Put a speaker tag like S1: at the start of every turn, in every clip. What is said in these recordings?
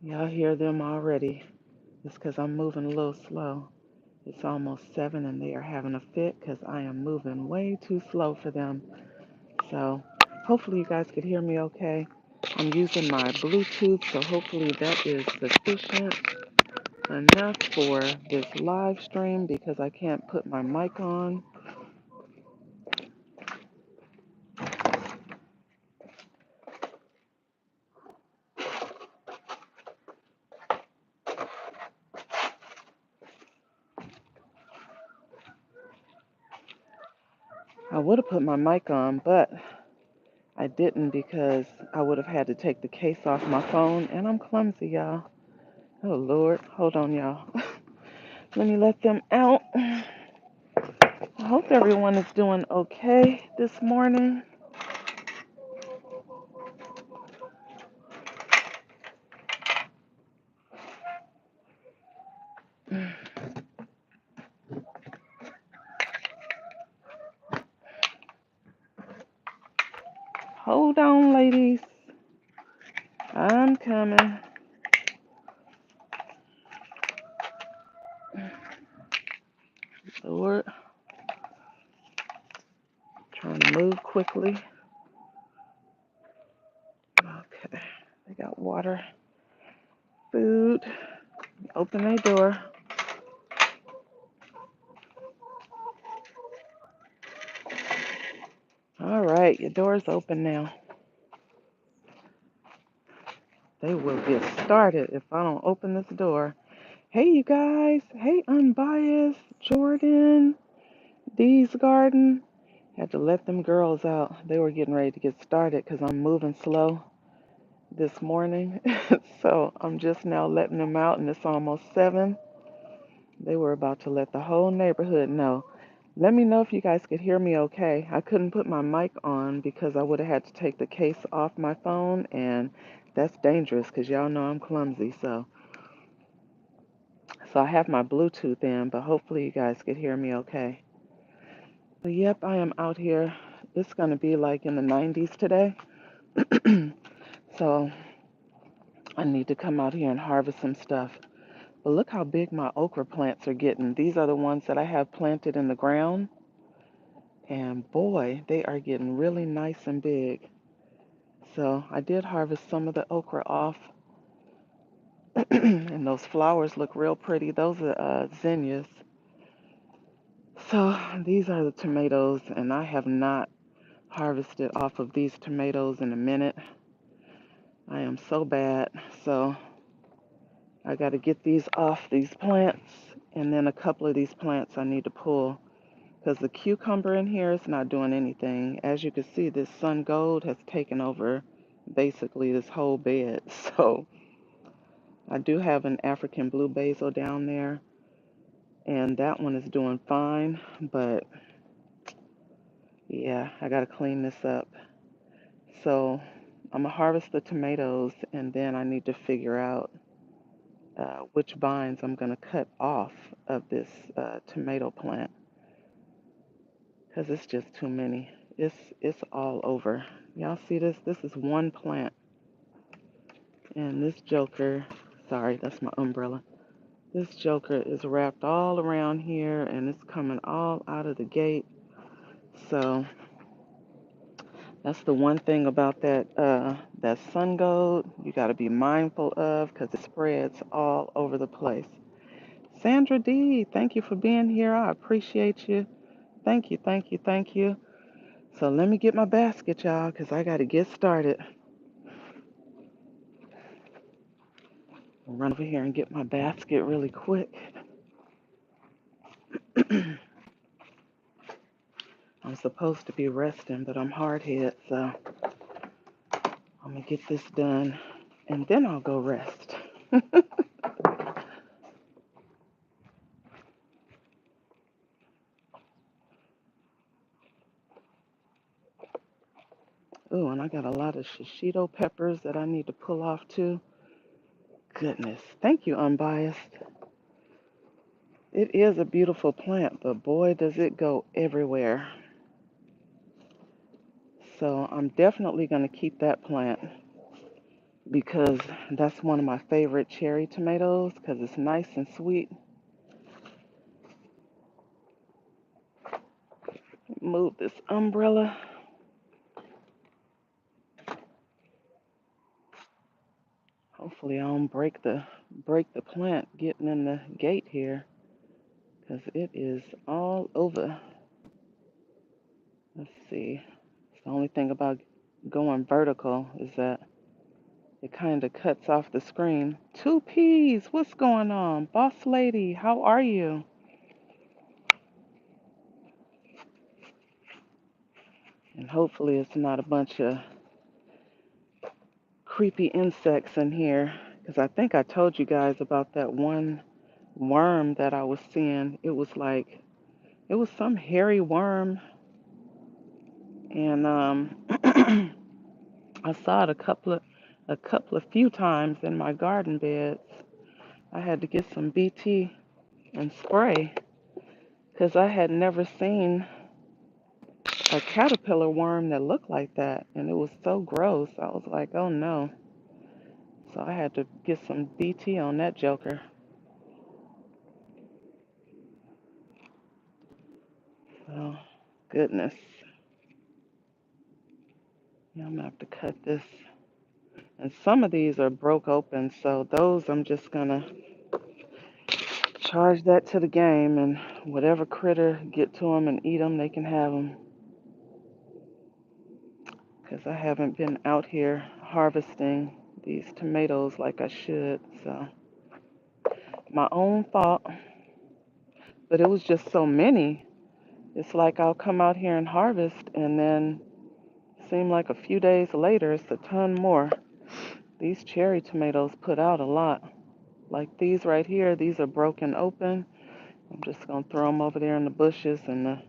S1: Y'all hear them already. It's because I'm moving a little slow. It's almost 7 and they are having a fit because I am moving way too slow for them. So hopefully you guys could hear me okay. I'm using my Bluetooth, so hopefully that is sufficient enough for this live stream because I can't put my mic on. I would have put my mic on, but I didn't because I would have had to take the case off my phone, and I'm clumsy, y'all. Oh, Lord. Hold on, y'all. Let me let them out. I hope everyone is doing okay this morning. Hold on, ladies. I'm coming. Lord. Trying to move quickly. Okay. They got water, food. Open their door. All right, your door's open now. They will get started if I don't open this door. Hey, you guys. Hey, Unbiased, Jordan, Dee's Garden. Had to let them girls out. They were getting ready to get started because I'm moving slow this morning. So I'm just now letting them out, and it's almost 7. They were about to let the whole neighborhood know. Let me know if you guys could hear me okay. I couldn't put my mic on because I would have had to take the case off my phone, and that's dangerous because y'all know I'm clumsy. So I have my Bluetooth in, but hopefully you guys could hear me okay. But yep, I am out here. It's going to be like in the 90s today. So I need to come out here and harvest some stuff. But look how big my okra plants are getting. These are the ones that I have planted in the ground. And boy, they are getting really nice and big. So I did harvest some of the okra off. And those flowers look real pretty. Those are zinnias. So these are the tomatoes, and I have not harvested off of these tomatoes in a minute. I am so bad. So I got to get these off these plants, and then a couple of these plants I need to pull because the cucumber in here is not doing anything. As you can see, this sun gold has taken over basically this whole bed. So I do have an African blue basil down there, and that one is doing fine, but yeah, I got to clean this up. So I'm gonna harvest the tomatoes, and then I need to figure out which vines I'm gonna cut off of this tomato plant because it's just too many. It's all over. Y'all see this? This is one plant, and this joker. Sorry, that's my umbrella. This joker is wrapped all around here, and it's coming all out of the gate. So that's the one thing about that sun gold you got to be mindful of because it spreads all over the place. Sandra D, thank you for being here. I appreciate you. Thank you, thank you, thank you. So let me get my basket, y'all, because I got to get started. I'll run over here and get my basket really quick. I'm supposed to be resting, but I'm hard hit, so I'm going to get this done, and then I'll go rest. Oh, and I got a lot of shishito peppers that I need to pull off too. Goodness. Thank you, Unbiased. It is a beautiful plant, but boy, does it go everywhere. So I'm definitely going to keep that plant. because that's one of my favorite cherry tomatoes because it's nice and sweet. Move this umbrella. Hopefully I don't break the plant getting in the gate here because it is all over. Let's see. The only thing about going vertical is that it kind of cuts off the screen. Two peas, what's going on? Boss lady, how are you? And hopefully it's not a bunch of creepy insects in here because I think I told you guys about that one worm that I was seeing. It was some hairy worm, and I saw it a few times in my garden beds. I had to get some BT and spray because I had never seen a caterpillar worm that looked like that, and it was so gross. I was like, oh no. So I had to get some BT on that joker. Oh, goodness. Yeah, I'm gonna have to cut this. And some of these are broke open, so those I'm just gonna charge that to the game, and whatever critter get to them and eat them, they can have them. Because I haven't been out here harvesting these tomatoes like I should, so my own fault. But it was just so many. It's like I'll come out here and harvest, and then seem like a few days later, it's a ton more. These cherry tomatoes put out a lot. Like these right here, these are broken open. I'm just gonna throw them over there in the bushes, and the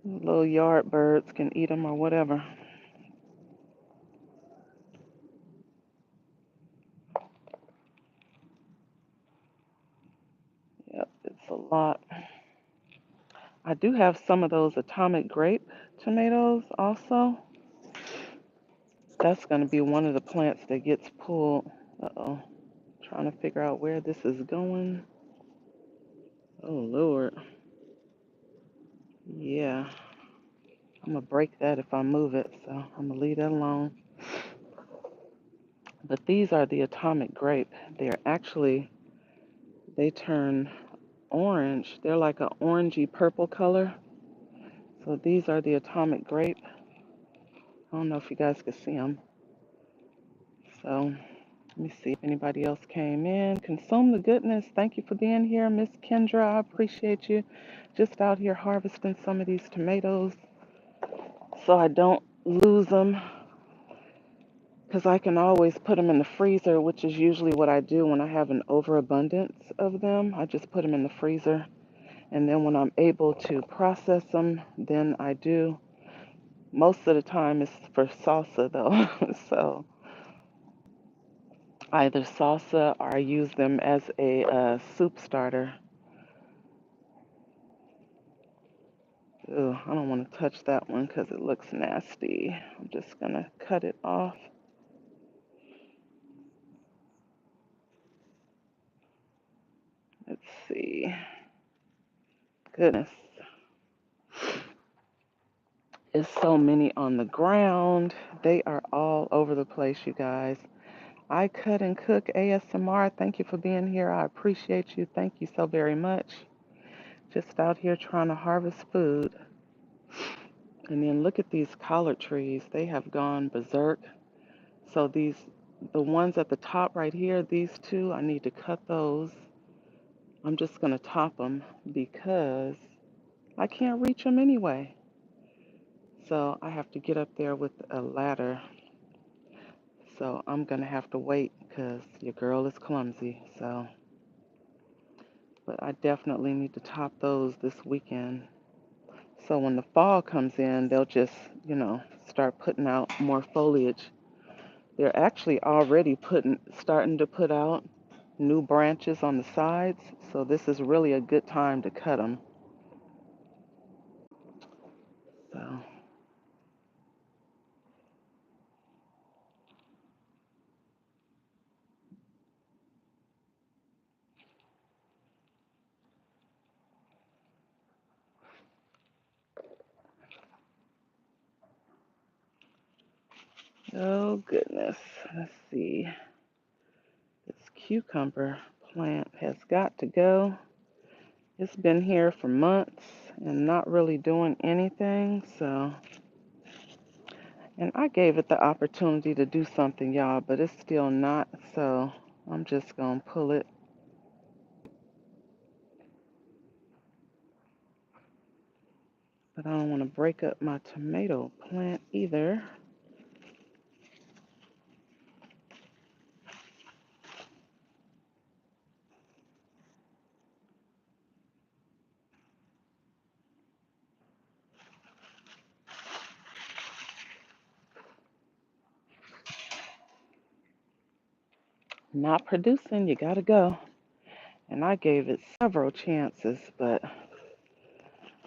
S1: little yard birds can eat them or whatever. Yep, it's a lot. I do have some of those atomic grape tomatoes also. That's going to be one of the plants that gets pulled. Uh-oh. Trying to figure out where this is going. Oh, Lord. Yeah. I'm going to break that if I move it, so I'm going to leave that alone. But these are the atomic grape. They turn orange. They're like an orangey purple color. So these are the atomic grape. I don't know if you guys can see them. So let me see if anybody else came in. Consume the goodness. Thank you for being here, Miss Kendra. I appreciate you. Just out here harvesting some of these tomatoes so I don't lose them, because I can always put them in the freezer, which is usually what I do when I have an overabundance of them. I just put them in the freezer, and then when I'm able to process them, then I do. Most of the time it's for salsa though. So either salsa or I use them as a soup starter. Ugh, I don't want to touch that one because it looks nasty. I'm just going to cut it off. Let's see. Goodness. There's so many on the ground. They are all over the place, you guys. I cut and cook ASMR. Thank you for being here. I appreciate you. Thank you so very much. Just out here trying to harvest food. And then look at these collard trees. They have gone berserk. So the ones at the top right here, these two, I need to cut those. I'm just going to top them because I can't reach them anyway. So I have to get up there with a ladder. So I'm going to have to wait because your girl is clumsy. But I definitely need to top those this weekend. So when the fall comes in, they'll just, start putting out more foliage. They're actually already starting to put out new branches on the sides. So this is really a good time to cut them. So Oh goodness. Let's see. This cucumber plant has got to go. It's been here for months and not really doing anything, so. And I gave it the opportunity to do something, y'all, but it's still not, so I'm just gonna pull it. But I don't want to break up my tomato plant either. Not producing, you gotta go. And I gave it several chances, but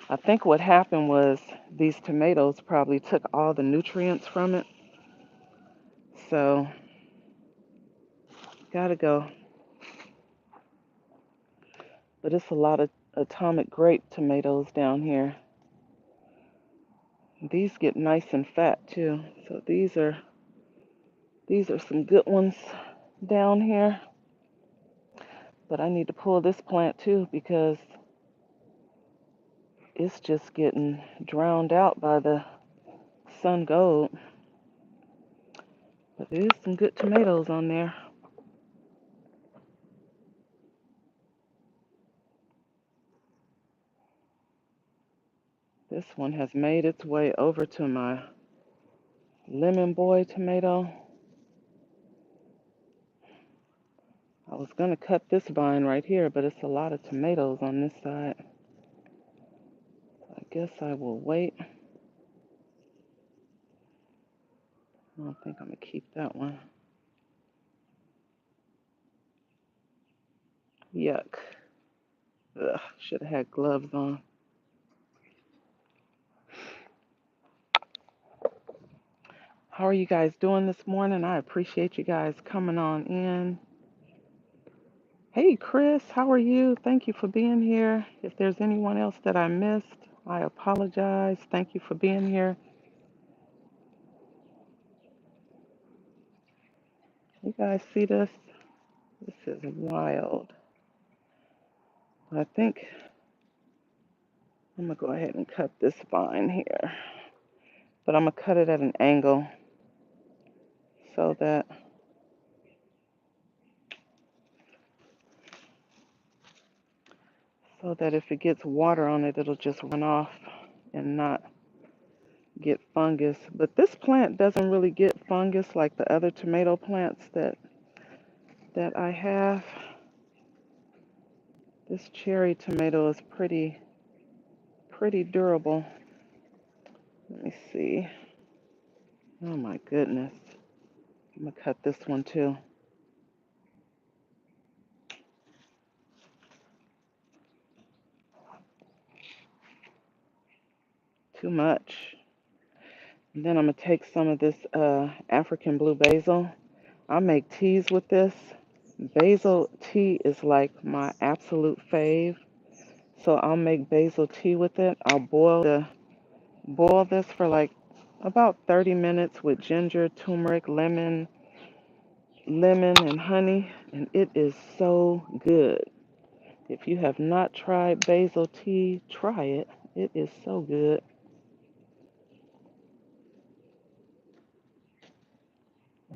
S1: I think what happened was these tomatoes probably took all the nutrients from it. So, gotta go. But it's a lot of atomic grape tomatoes down here. These get nice and fat too. So these are some good ones down here. But I need to pull this plant too because it's just getting drowned out by the sun gold. But there's some good tomatoes on there. This one has made its way over to my lemon boy tomato. I was going to cut this vine right here, but it's a lot of tomatoes on this side. I guess I will wait. I don't think I'm going to keep that one. Yuck. Ugh, should have had gloves on. How are you guys doing this morning? I appreciate you guys coming on in. Hey, Chris, how are you? Thank you for being here. If there's anyone else that I missed, I apologize. Thank you for being here. You guys see this? This is wild. I think I'm going to go ahead and cut this vine here. But I'm going to cut it at an angle so that if it gets water on it, it'll just run off and not get fungus. But this plant doesn't really get fungus like the other tomato plants that I have. This cherry tomato is pretty durable. Let me see. Oh my goodness. I'm gonna cut this one too. Too much. And then I'm gonna take some of this African blue basil. I make teas with this. Basil tea is like my absolute fave. So I'll make basil tea with it. I'll boil this for like about 30 minutes with ginger, turmeric, lemon, and honey, and it is so good. If you have not tried basil tea, try it. It is so good.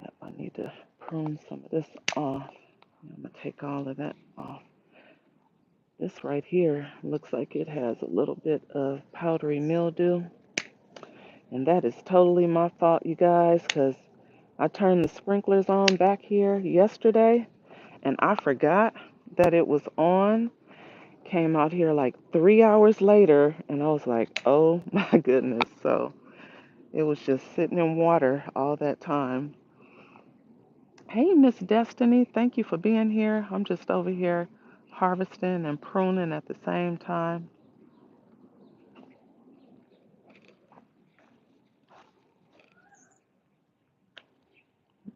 S1: Yep, I need to prune some of this off. I'm going to take all of that off. This right here looks like it has a little bit of powdery mildew. And that is totally my fault, you guys, because I turned the sprinklers on back here yesterday and I forgot that it was on. Came out here like 3 hours later and I was like, oh my goodness. So it was just sitting in water all that time. Hey, Miss Destiny, thank you for being here. I'm just over here harvesting and pruning at the same time.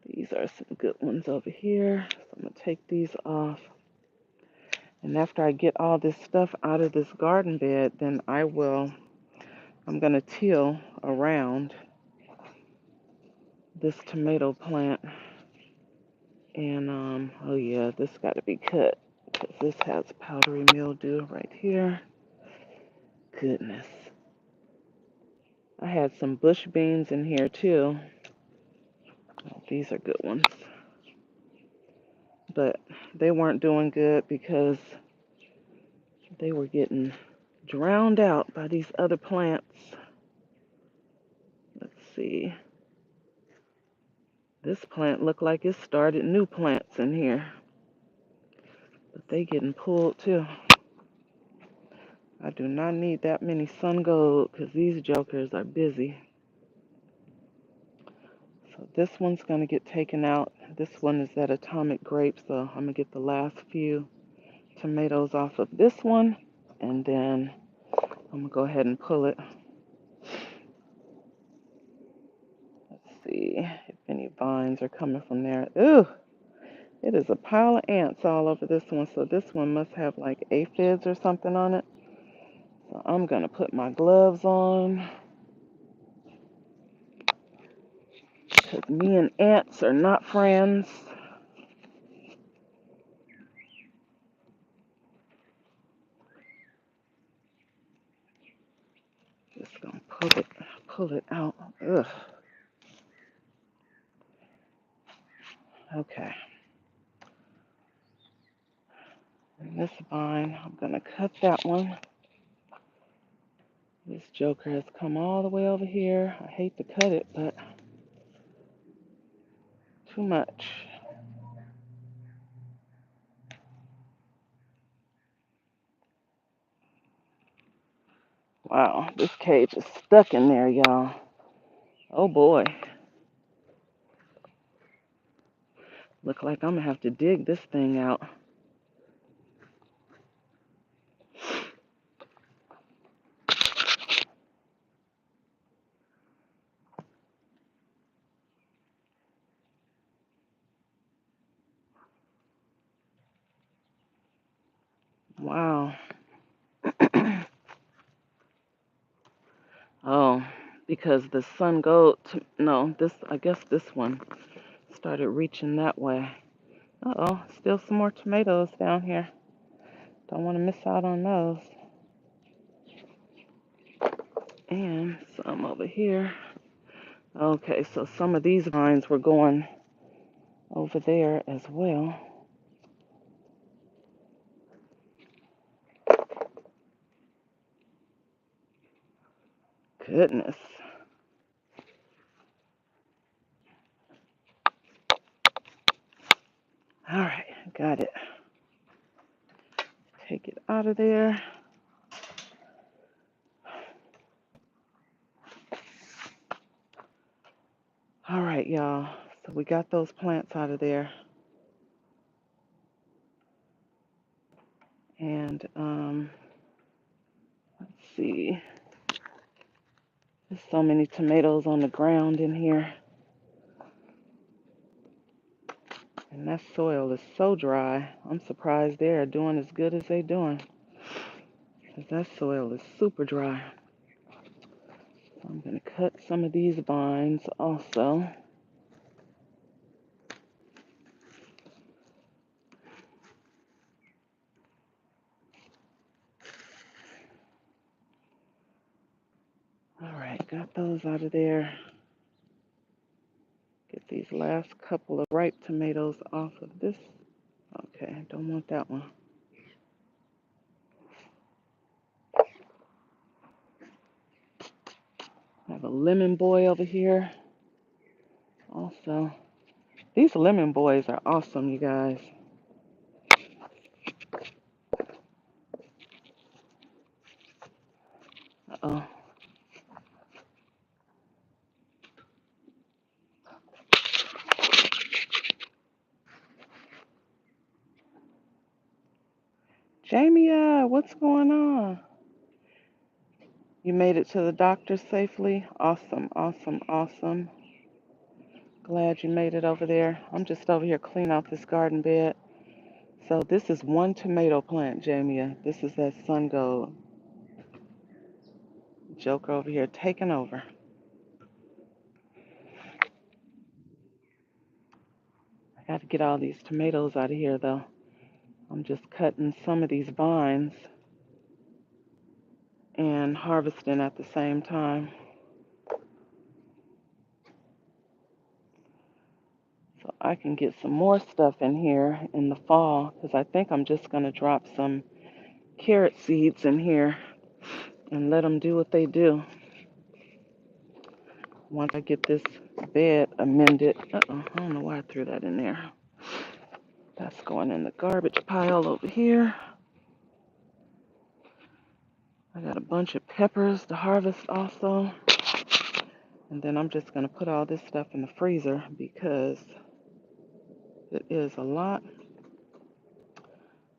S1: These are some good ones over here. So I'm going to take these off. And after I get all this stuff out of this garden bed, then I'm going to till around this tomato plant. And, oh yeah, this got to be cut because this has powdery mildew right here. Goodness. I had some bush beans in here too. Oh, these are good ones. But they weren't doing good because they were getting drowned out by these other plants. Let's see. This plant looked like it started new plants in here. But they getting pulled too. I do not need that many sun gold because these jokers are busy. So this one's going to get taken out. This one is that atomic grape, so I'm going to get the last few tomatoes off of this one. And then I'm going to go ahead and pull it. Let's see if any vines are coming from there. Ooh, it is a pile of ants all over this one. So this one must have like aphids or something on it. So I'm going to put my gloves on. Because me and ants are not friends. Just going to pull it out. Ugh. Okay. And this vine, I'm going to cut that one. This joker has come all the way over here. I hate to cut it, but too much. Wow, this cage is stuck in there, y'all. Oh boy. Look like I'm going to have to dig this thing out. Wow. Oh, because the sun gold, no, this, I guess this one started reaching that way. Uh-oh, still some more tomatoes down here. Don't want to miss out on those. And some over here. Okay, so some of these vines were going over there as well. Goodness. All right, got it. Take it out of there. All right, y'all. So we got those plants out of there. And let's see. There's so many tomatoes on the ground in here. And that soil is so dry. I'm surprised they're doing as good as they're doing. Because that soil is super dry. So I'm going to cut some of these vines also. All right, got those out of there. Get these last couple of ripe tomatoes off of this. Okay, don't want that one. I have a lemon boy over here. Also, these lemon boys are awesome, you guys. Uh-oh. Jamia, what's going on? You made it to the doctor safely? Awesome, awesome, awesome. Glad you made it over there. I'm just over here cleaning out this garden bed. So this is one tomato plant, Jamia. This is that sun gold. Joker over here taking over. Got to get all these tomatoes out of here though. I'm just cutting some of these vines and harvesting at the same time. So I can get some more stuff in here in the fall, because I think I'm just going to drop some carrot seeds in here and let them do what they do. Once I get this bed amended. Uh-oh, I don't know why I threw that in there. That's going in the garbage pile over here. I got a bunch of peppers to harvest also. And then I'm just going to put all this stuff in the freezer because it is a lot.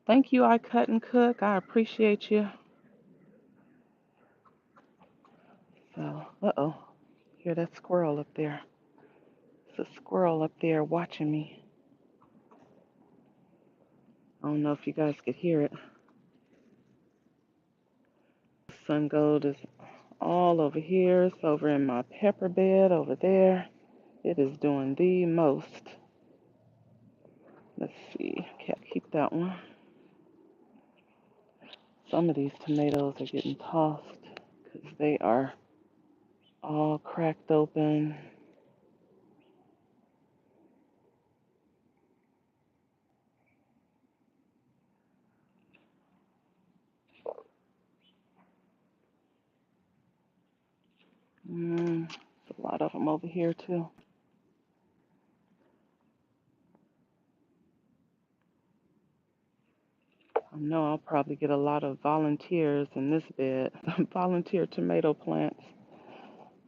S1: Thank you, I Cut and Cook. I appreciate you. So, uh-oh. Hear that squirrel up there? There's a squirrel up there watching me. I don't know if you guys could hear it. The sun gold is all over here. It's over in my pepper bed over there. It is doing the most. Let's see. Can't keep that one. Some of these tomatoes are getting tossed because they are all cracked open. There's a lot of them over here too. I know I'll probably get a lot of volunteers in this bed. Volunteer tomato plants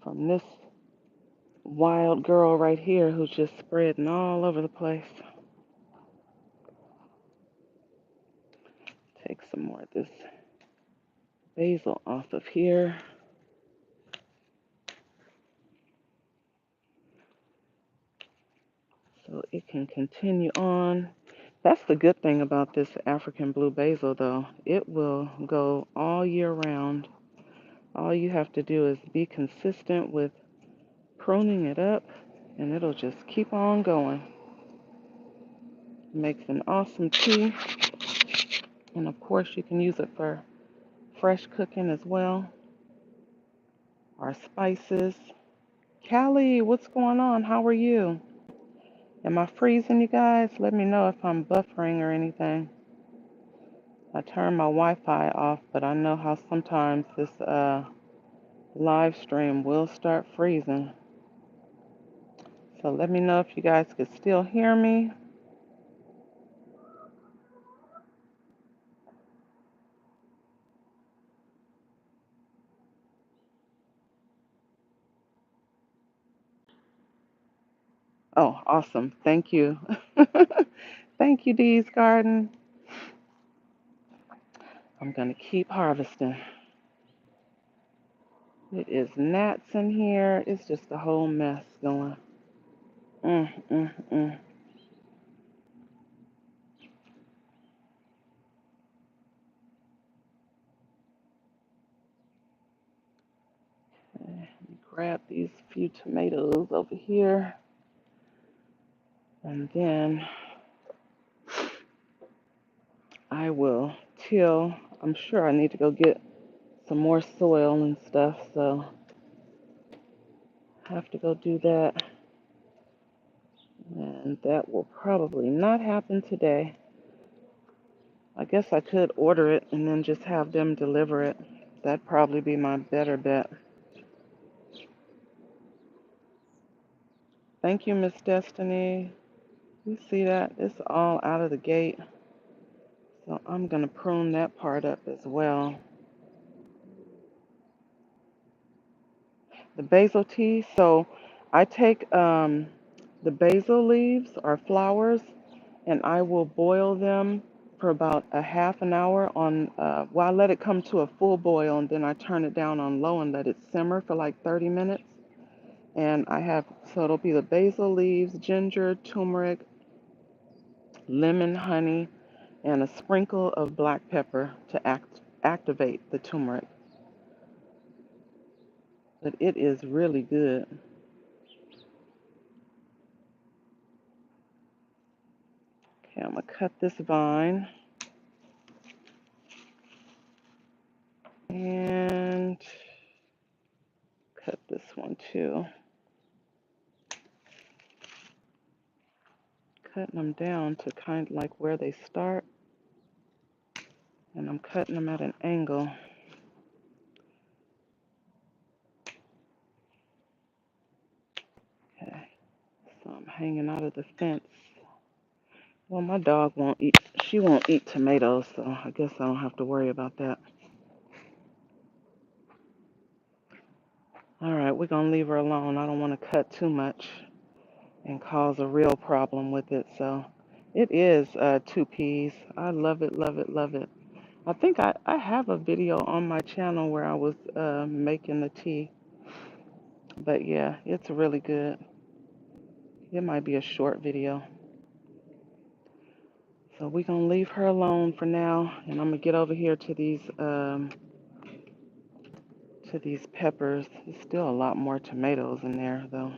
S1: from this wild girl right here who's just spreading all over the place. Take some more of this basil off of here. So it can continue on. That's the good thing about this African blue basil though. It will go all year round. All you have to do is be consistent with pruning it up and it'll just keep on going. Makes an awesome tea. And of course you can use it for fresh cooking as well. Our spices. Callie, what's going on? How are you? Am I freezing, you guys? Let me know if I'm buffering or anything. I turned my Wi-Fi off, but I know how sometimes this live stream will start freezing. So let me know if you guys could still hear me. Oh, awesome. Thank you. Thank you, Dee's Garden. I'm going to keep harvesting. It is gnats in here. It's just a whole mess going. Mm, mm, mm. Let me grab these few tomatoes over here. And then I will till. I'm sure I need to go get some more soil and stuff, so I have to go do that. And that will probably not happen today. I guess I could order it and then just have them deliver it. That'd probably be my better bet. Thank you, Miss Destiny. You see that? It's all out of the gate. So I'm going to prune that part up as well. The basil tea. So I take the basil leaves or flowers and I will boil them for about a half an hour on, well, I let it come to a full boil and then I turn it down on low and let it simmer for like 30 minutes. And I have, so it'll be the basil leaves, ginger, turmeric, lemon, honey, and a sprinkle of black pepper to activate the turmeric. But it is really good. Okay, I'm gonna cut this vine and cut this one too. Cutting them down to kind of like where they start, and I'm cutting them at an angle. Okay, so I'm hanging out of the fence. Well, my dog won't eat, she won't eat tomatoes, so I guess I don't have to worry about that. All right, we're gonna leave her alone. I don't want to cut too much and cause a real problem with it. So it is 2 peas. I love it, love it, love it. I think I have a video on my channel where I was making the tea. But yeah, it's really good. It might be a short video. So we're gonna leave her alone for now, and I'm gonna get over here to these peppers. There's still a lot more tomatoes in there though.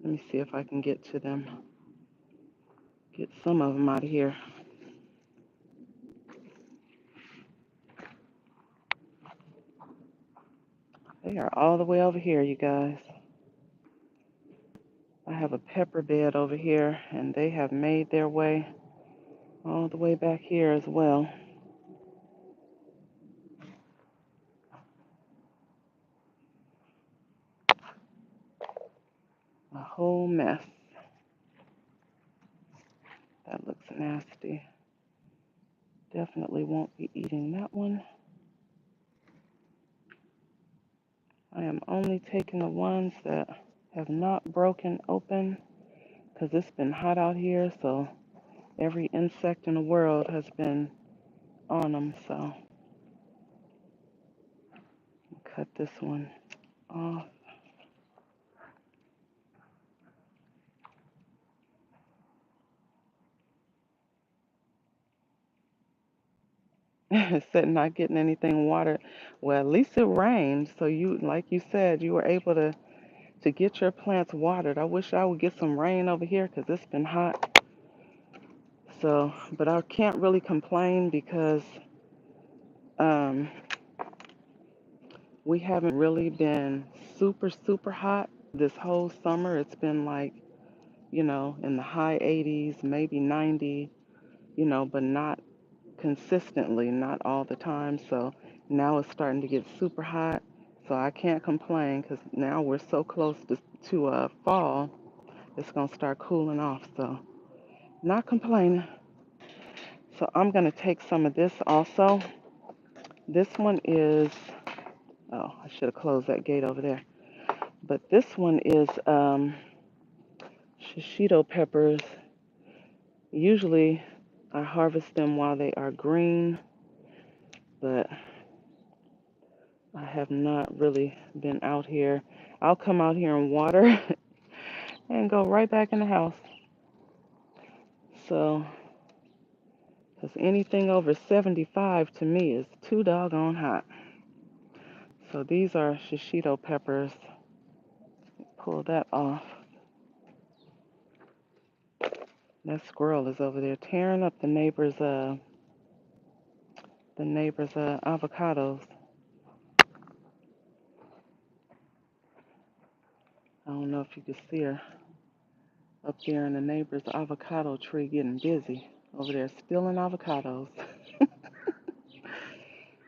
S1: Let me see if I can get to them. Get some of them out of here. They are all the way over here, you guys. I have a pepper bed over here, and they have made their way all the way back here as well. A whole mess. That looks nasty. Definitely won't be eating that one. I am only taking the ones that have not broken open because it's been hot out here, so every insect in the world has been on them. So cut this one off. It said not getting anything watered. Well, at least it rained, so you, like you said, you were able to get your plants watered. I wish I would get some rain over here because it's been hot. So, but I can't really complain because um, we haven't really been super, super hot this whole summer. It's been like, in the high 80s, maybe 90, but not consistently, not all the time. So now it's starting to get super hot. So I can't complain because now we're so close to fall. It's going to start cooling off. So not complaining. So I'm going to take some of this also. This one is, oh, I should have closed that gate over there. But this one is shishito peppers. Usually I harvest them while they are green, but I have not really been out here. I'll come out here and water and go right back in the house. So, because anything over 75 to me is too doggone hot. So these are shishito peppers. Pull that off. That squirrel is over there tearing up the neighbor's avocados. I don't know if you can see her up there in the neighbor's avocado tree getting busy over there stealing avocados.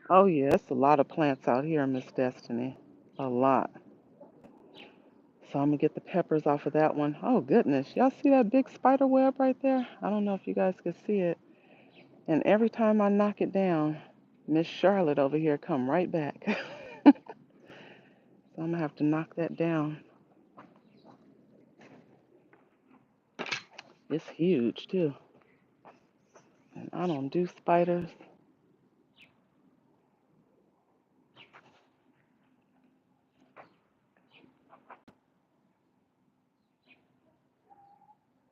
S1: Oh yeah, it's a lot of plants out here, Miss Destiny. A lot. So I'm gonna get the peppers off of that one. Oh goodness, y'all see that big spider web right there? I don't know if you guys can see it. And every time I knock it down, Miss Charlotte over here come right back. So I'm gonna have to knock that down. It's huge too. And I don't do spiders.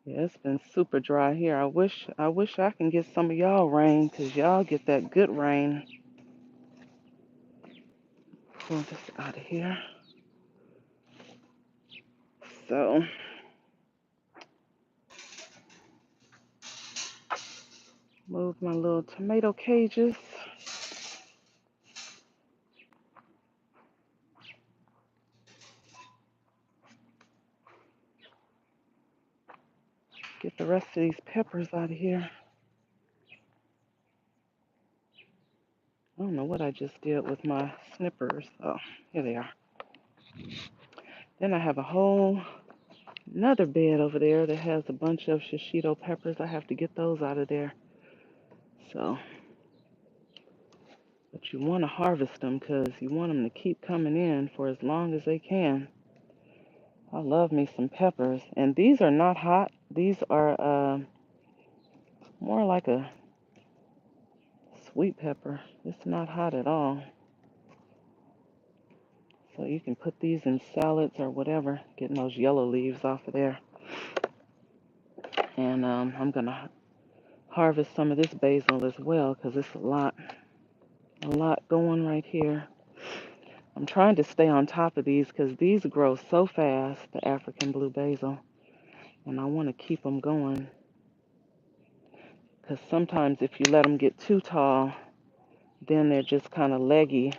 S1: Yeah, it's been super dry here. I wish I can get some of y'all rain, 'cause y'all get that good rain. Pull this out of here. So Move my little tomato cages. Get the rest of these peppers out of here. I don't know what I just did with my snippers. Oh, here they are. Then I have a whole another bed over there that has a bunch of shishito peppers. I have to get those out of there. So, but you want to harvest them because you want them to keep coming in for as long as they can. I love me some peppers. And these are not hot. These are more like a sweet pepper. It's not hot at all. So you can put these in salads or whatever, getting those yellow leaves off of there. And I'm going to harvest some of this basil as well because it's a lot going right here. I'm trying to stay on top of these because these grow so fast, the African blue basil, and I want to keep them going because sometimes if you let them get too tall, then they're just kind of leggy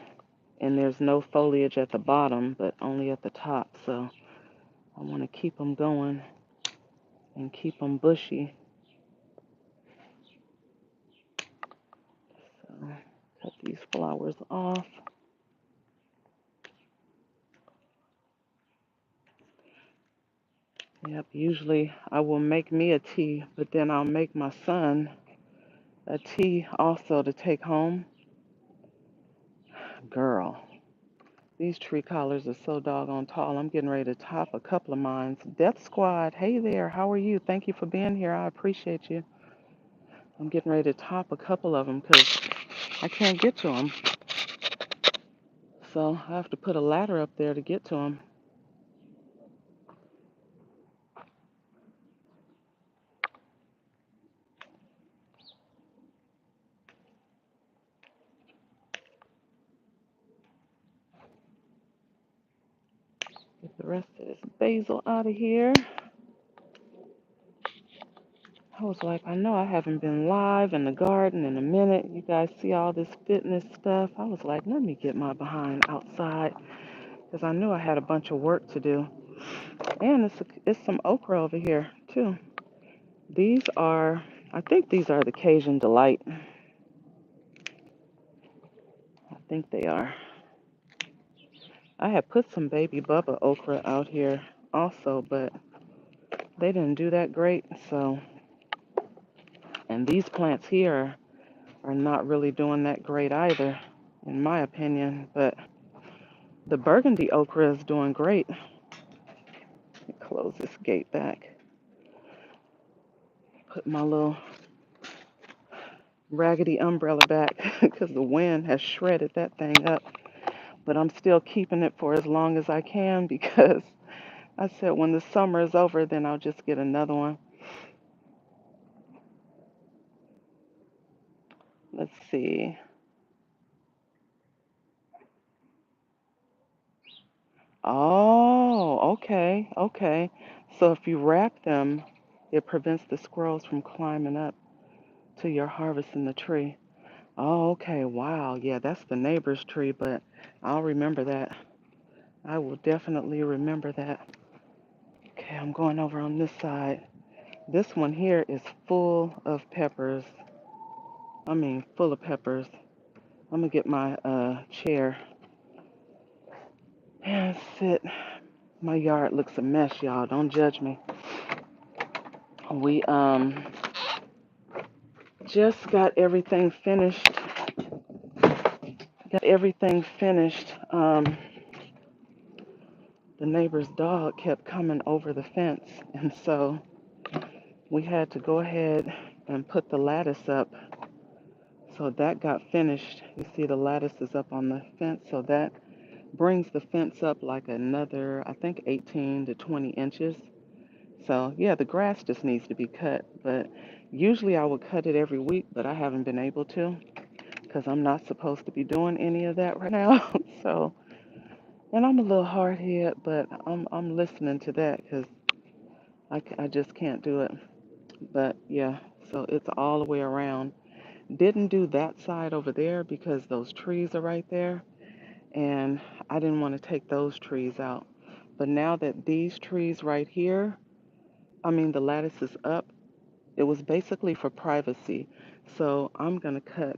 S1: and there's no foliage at the bottom but only at the top. So I want to keep them going and keep them bushy. So cut these flowers off. Yep, usually I will make me a tea, but then I'll make my son a tea also to take home. Girl, these tree collars are so doggone tall. I'm getting ready to top a couple of mine. Death Squad, hey there, how are you? Thank you for being here. I appreciate you. I'm getting ready to top a couple of them because I can't get to them. So I have to put a ladder up there to get to them. Get the rest of this basil out of here. I was like, I know I haven't been live in the garden in a minute. You guys see all this fitness stuff. I was like, let me get my behind outside because I knew I had a bunch of work to do. And it's some okra over here too. These are, I think these are the Cajun Delight. I think they are. I had put some baby Bubba okra out here also, but they didn't do that great. So, and these plants here are not really doing that great either, in my opinion. But the burgundy okra is doing great. Let me close this gate back. Put my little raggedy umbrella back because the wind has shredded that thing up. But I'm still keeping it for as long as I can because I said when the summer is over, then I'll just get another one. Let's see. Oh, okay, okay. So if you wrap them, it prevents the squirrels from climbing up till you're harvesting the tree. Oh, okay. Wow. Yeah, that's the neighbor's tree, but I'll remember that. I will definitely remember that. Okay, I'm going over on this side. This one here is full of peppers. I mean, full of peppers. I'm gonna get my chair and sit. My yard looks a mess, y'all. Don't judge me. We just got everything finished. Got everything finished. The neighbor's dog kept coming over the fence, and so we had to go ahead and put the lattice up. So that got finished. You see the lattice is up on the fence, so that brings the fence up like another, I think 18 to 20 inches. So yeah, the grass just needs to be cut, but usually I would cut it every week, but I haven't been able to because I'm not supposed to be doing any of that right now. So, and I'm a little hard head, but I'm listening to that because I just can't do it. But yeah, so it's all the way around. Didn't do that side over there because those trees are right there, and I didn't want to take those trees out. But now that these trees right here, I mean, the lattice is up, it was basically for privacy. So I'm going to cut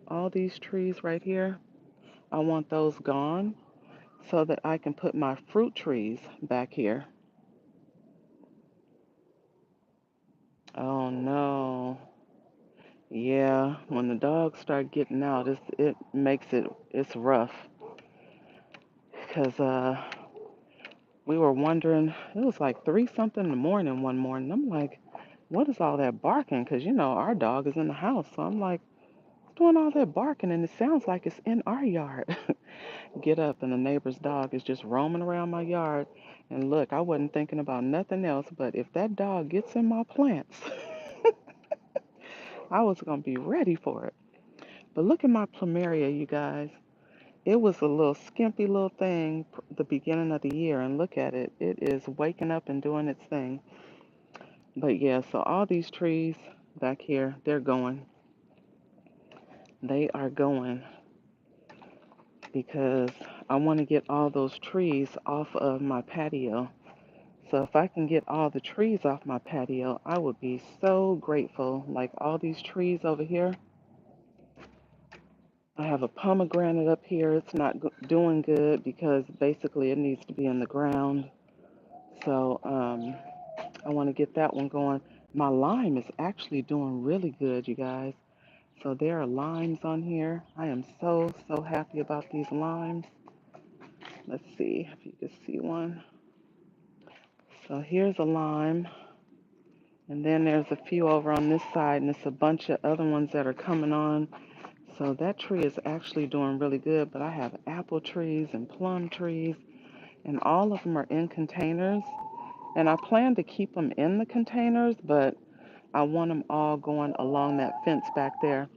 S1: all these trees right here. I want those gone so that I can put my fruit trees back here. Oh no. Yeah, when the dogs start getting out, it makes it's rough because we were wondering. It was like 3 something in the morning one morning. I'm like, what is all that barking? Because our dog is in the house, so I'm like, what's doing all that barking? And it sounds like it's in our yard. Get up, and the neighbor's dog is just roaming around my yard. And look, I wasn't thinking about nothing else, but if that dog gets in my plants, I was gonna be ready for it. But look at my plumeria, you guys. It was a little skimpy little thing the beginning of the year, and look at it. It is waking up and doing its thing. But yeah, so all these trees back here, they're going. They are going because I want to get all those trees off of my patio. So if I can get all the trees off my patio, I would be so grateful. Like all these trees over here. I have a pomegranate up here. It's not doing good because basically it needs to be in the ground. So I want to get that one going. My lime is actually doing really good, you guys. So there are limes on here. I am so, so happy about these limes. Let's see if you can see one. So here's a lime. And then there's a few over on this side, and it's a bunch of other ones that are coming on. So that tree is actually doing really good. But I have apple trees and plum trees, and all of them are in containers. And I plan to keep them in the containers, but I want them all going along that fence back there.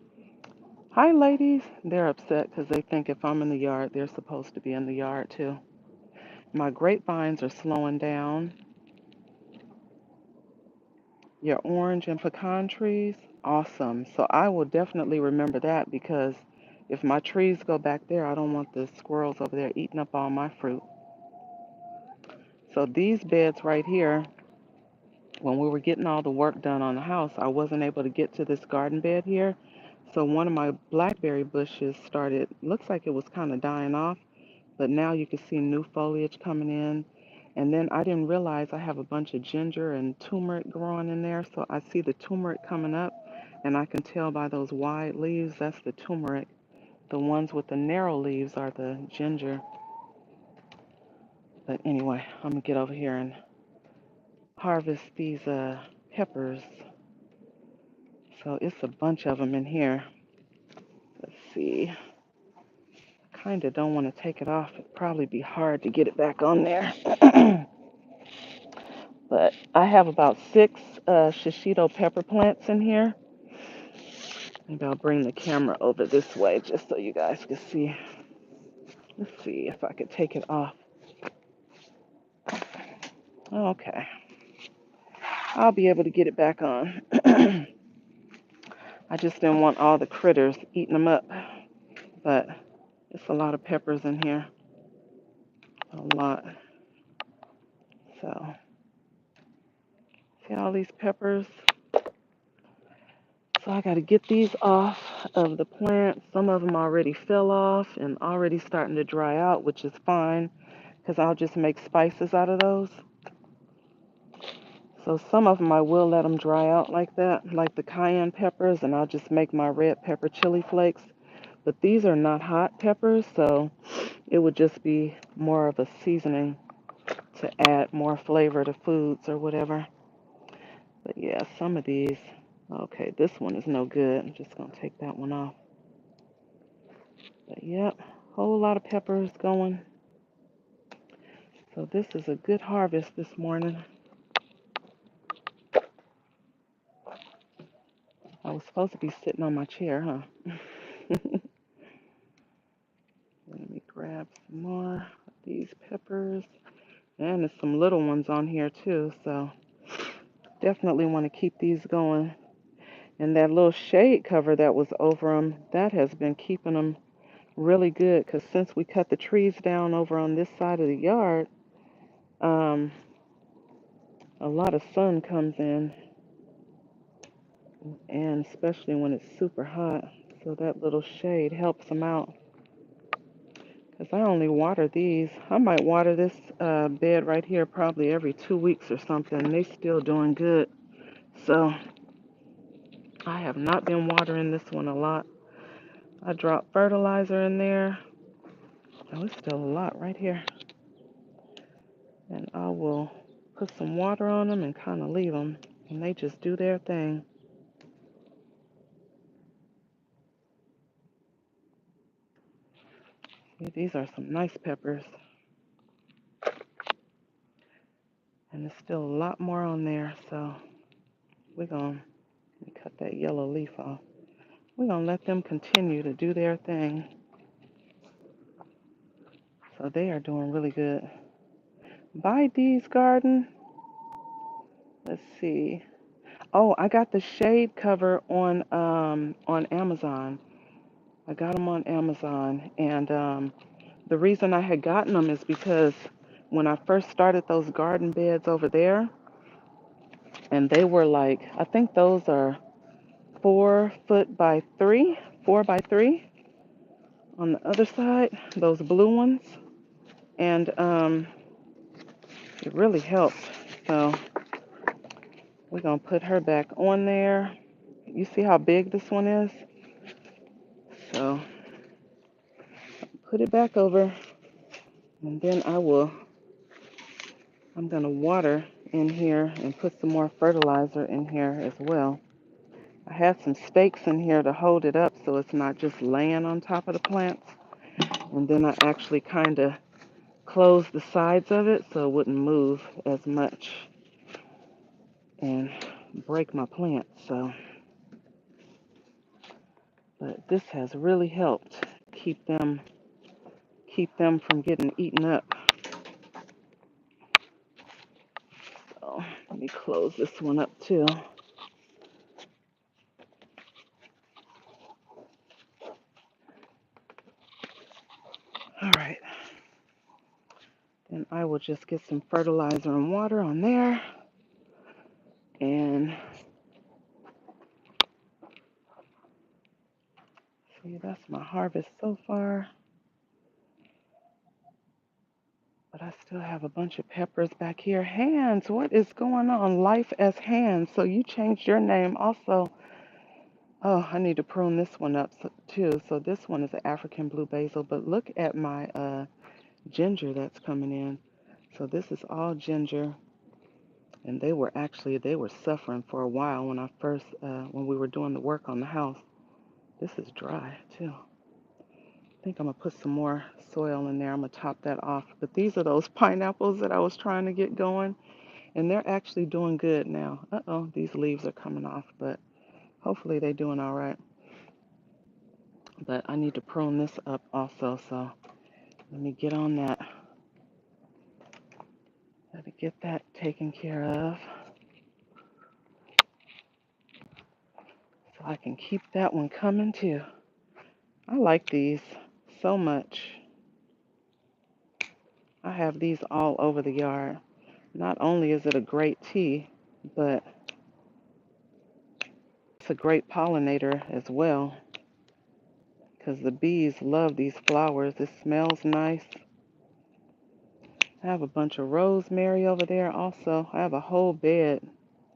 S1: Hi, ladies. They're upset because they think if I'm in the yard, they're supposed to be in the yard too. My grapevines are slowing down. Your orange and pecan trees, awesome. So I will definitely remember that because if my trees go back there, I don't want the squirrels over there eating up all my fruit. So these beds right here, when we were getting all the work done on the house, I wasn't able to get to this garden bed here. So one of my blackberry bushes started, looks like it was kind of dying off, but now you can see new foliage coming in. And then I didn't realize I have a bunch of ginger and turmeric growing in there. So I see the turmeric coming up, and I can tell by those wide leaves that's the turmeric. The ones with the narrow leaves are the ginger. But anyway, I'm gonna get over here and harvest these peppers. So it's a bunch of them in here. Let's see. Kind of don't want to take it off. It'd probably be hard to get it back on there. But I have about 6 shishito pepper plants in here. Maybe I'll bring the camera over this way just so you guys can see. Let's see if I could take it off. Okay. I'll be able to get it back on. I just didn't want all the critters eating them up. But it's a lot of peppers in here. A lot. So, see all these peppers? So I got to get these off of the plant. Some of them already fell off and already starting to dry out, which is fine because I'll just make spices out of those. So some of them I will let them dry out like that, like the cayenne peppers, and I'll just make my red pepper chili flakes. But these are not hot peppers, so it would just be more of a seasoning to add more flavor to foods or whatever. But yeah, some of these, okay, this one is no good. I'm just going to take that one off. But yep, whole lot of peppers going. So this is a good harvest this morning. I was supposed to be sitting on my chair, huh? Let me grab some more of these peppers. And there's some little ones on here too, so definitely want to keep these going. And that little shade cover that was over them, that has been keeping them really good. Because since we cut the trees down over on this side of the yard, um, a lot of sun comes in, and especially when it's super hot. So that little shade helps them out. Because I only water these. I might water this bed right here probably every 2 weeks or something. They still doing good. So I have not been watering this one a lot. I dropped fertilizer in there. Oh, it's still a lot right here. And I will put some water on them and kind of leave them. And they just do their thing. See, these are some nice peppers. And there's still a lot more on there. So we're going to cut that yellow leaf off. We're going to let them continue to do their thing. So they are doing really good. Buy these garden. Let's see. Oh, I got the shade cover on Amazon. I got them on Amazon, and the reason I had gotten them is because when I first started those garden beds over there, and they were like, I think those are 4 foot by 3, 4 by 3 on the other side, those blue ones, and it really helped. So we're gonna put her back on there. You see how big this one is? So put it back over, and then I'm gonna water in here and put some more fertilizer in here as well. I had some stakes in here to hold it up so it's not just laying on top of the plants. And then I actually kind of closed the sides of it so it wouldn't move as much and break my plants. So, but this has really helped keep them from getting eaten up. So let me close this one up too. All right. Then I will just get some fertilizer and water on there. And see, that's my harvest so far. But I still have a bunch of peppers back here. Hands, what is going on? Life as Hands. So you changed your name also. Oh, I need to prune this one up too. So this one is an African blue basil. But look at my ginger that's coming in. So this is all ginger. And they were suffering for a while when when we were doing the work on the house. This is dry too. I think I'm gonna put some more soil in there. I'm gonna top that off. But these are those pineapples that I was trying to get going, and they're actually doing good now. Uh-oh, these leaves are coming off, but hopefully they're doing all right. But I need to prune this up also, so let me get on that. Gotta get that taken care of so I can keep that one coming too. I like these so much. I have these all over the yard. Not only is it a great tea, but it's a great pollinator as well because the bees love these flowers. It smells nice. I have a bunch of rosemary over there also. I have a whole bed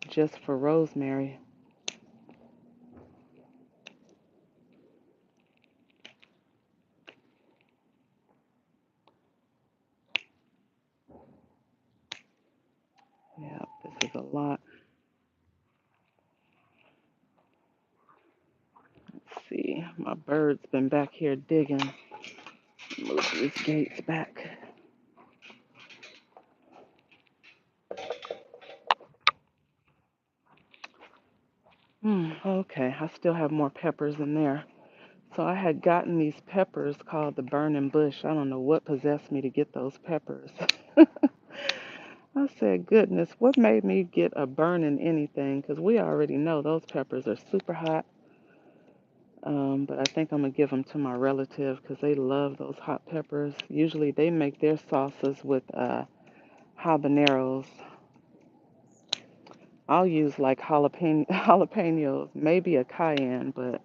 S1: just for rosemary. Yeah, this is a lot. Let's see, my bird's been back here digging. Move these gates back. Okay, I still have more peppers in there. So I had gotten these peppers called the burning bush. I don't know what possessed me to get those peppers. I said, goodness, what made me get a burn in anything? Because we already know those peppers are super hot. But I think I'm going to give them to my relative because they love those hot peppers. Usually they make their sauces with habaneros. I'll use like jalapenos, maybe a cayenne, but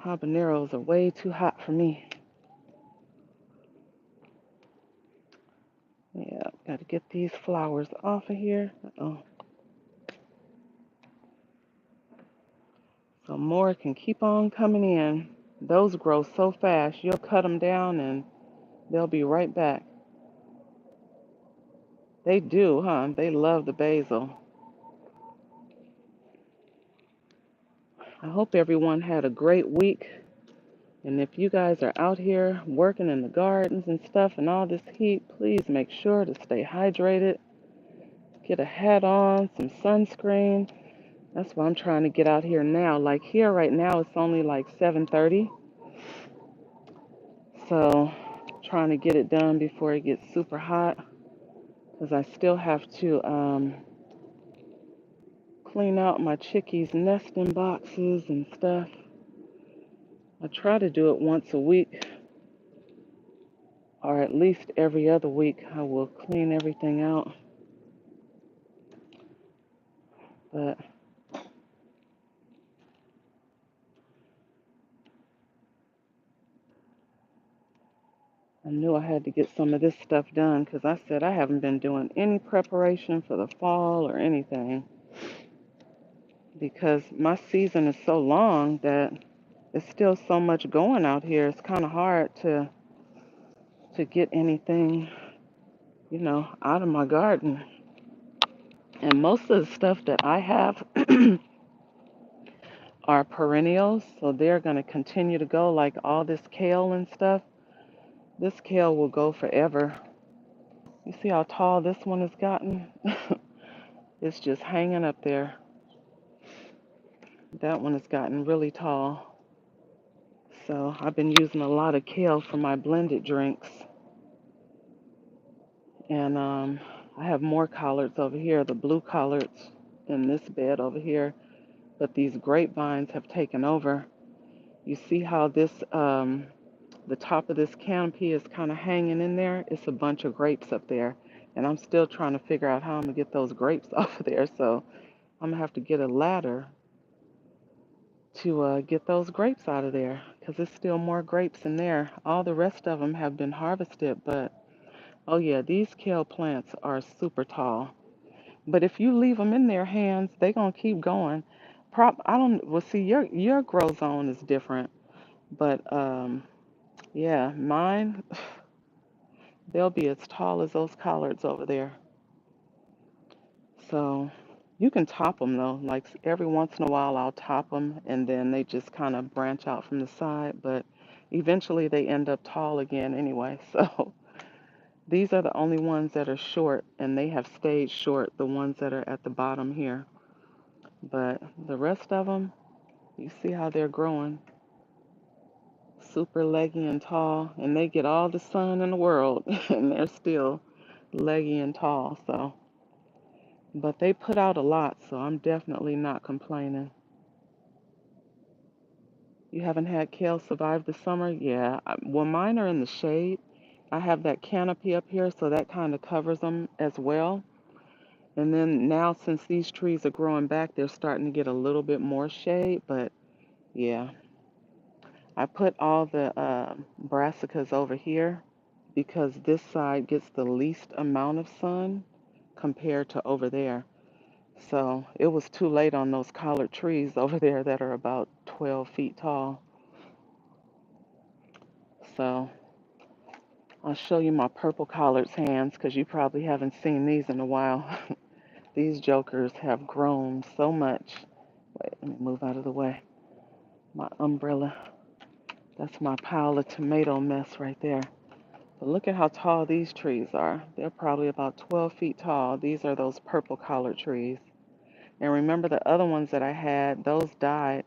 S1: habaneros are way too hot for me. Yeah, got to get these flowers off of here. Oh, so more can keep on coming in. Those grow so fast, you'll cut them down and they'll be right back. They do, huh? They love the basil. I hope everyone had a great week. And if you guys are out here working in the gardens and stuff in all this heat, please make sure to stay hydrated. Get a hat on, some sunscreen. That's why I'm trying to get out here now. Like here right now, it's only like 7:30. So trying to get it done before it gets super hot. Because I still have to clean out my chickies' nesting boxes and stuff. I try to do it once a week, or at least every other week. I will clean everything out. But I knew I had to get some of this stuff done because I said I haven't been doing any preparation for the fall or anything because my season is so long that it's still so much going out here. It's kind of hard to get anything, out of my garden. And most of the stuff that I have are perennials, so they're going to continue to go like all this kale and stuff. This kale will go forever. You see how tall this one has gotten? It's just hanging up there. That one has gotten really tall. So I've been using a lot of kale for my blended drinks. And I have more collards over here, the blue collards in this bed over here. But these grapevines have taken over. You see how the top of this canopy is kind of hanging in there? It's a bunch of grapes up there. And I'm still trying to figure out how I'm going to get those grapes off of there. So I'm going to have to get a ladder to get those grapes out of there because there's still more grapes in there. All the rest of them have been harvested, but oh yeah, these kale plants are super tall. But if you leave them in their hands, they're gonna keep going. I don't. Well, see, your grow zone is different, but yeah, mine, they'll be as tall as those collards over there. So you can top them though. Like every once in a while, I'll top them, and then they just kind of branch out from the side. But eventually, they end up tall again anyway. So these are the only ones that are short, and they have stayed short. The ones that are at the bottom here, but the rest of them, you see how they're growing, super leggy and tall, and they get all the sun in the world, and they're still leggy and tall. So, but they put out a lot, so I'm definitely not complaining. You haven't had kale survive the summer? Yeah. Well, mine are in the shade. I have that canopy up here, so that kind of covers them as well. And then now, since these trees are growing back, they're starting to get a little bit more shade. But yeah, I put all the brassicas over here because this side gets the least amount of sun compared to over there. So it was too late on those collard trees over there that are about 12 feet tall. So I'll show you my purple collards hands because you probably haven't seen these in a while. These jokers have grown so much. Wait, let me move out of the way. My umbrella. That's my pile of tomato mess right there. But look at how tall these trees are. They're probably about 12 feet tall. These are those purple collard trees. And remember the other ones that I had, those died.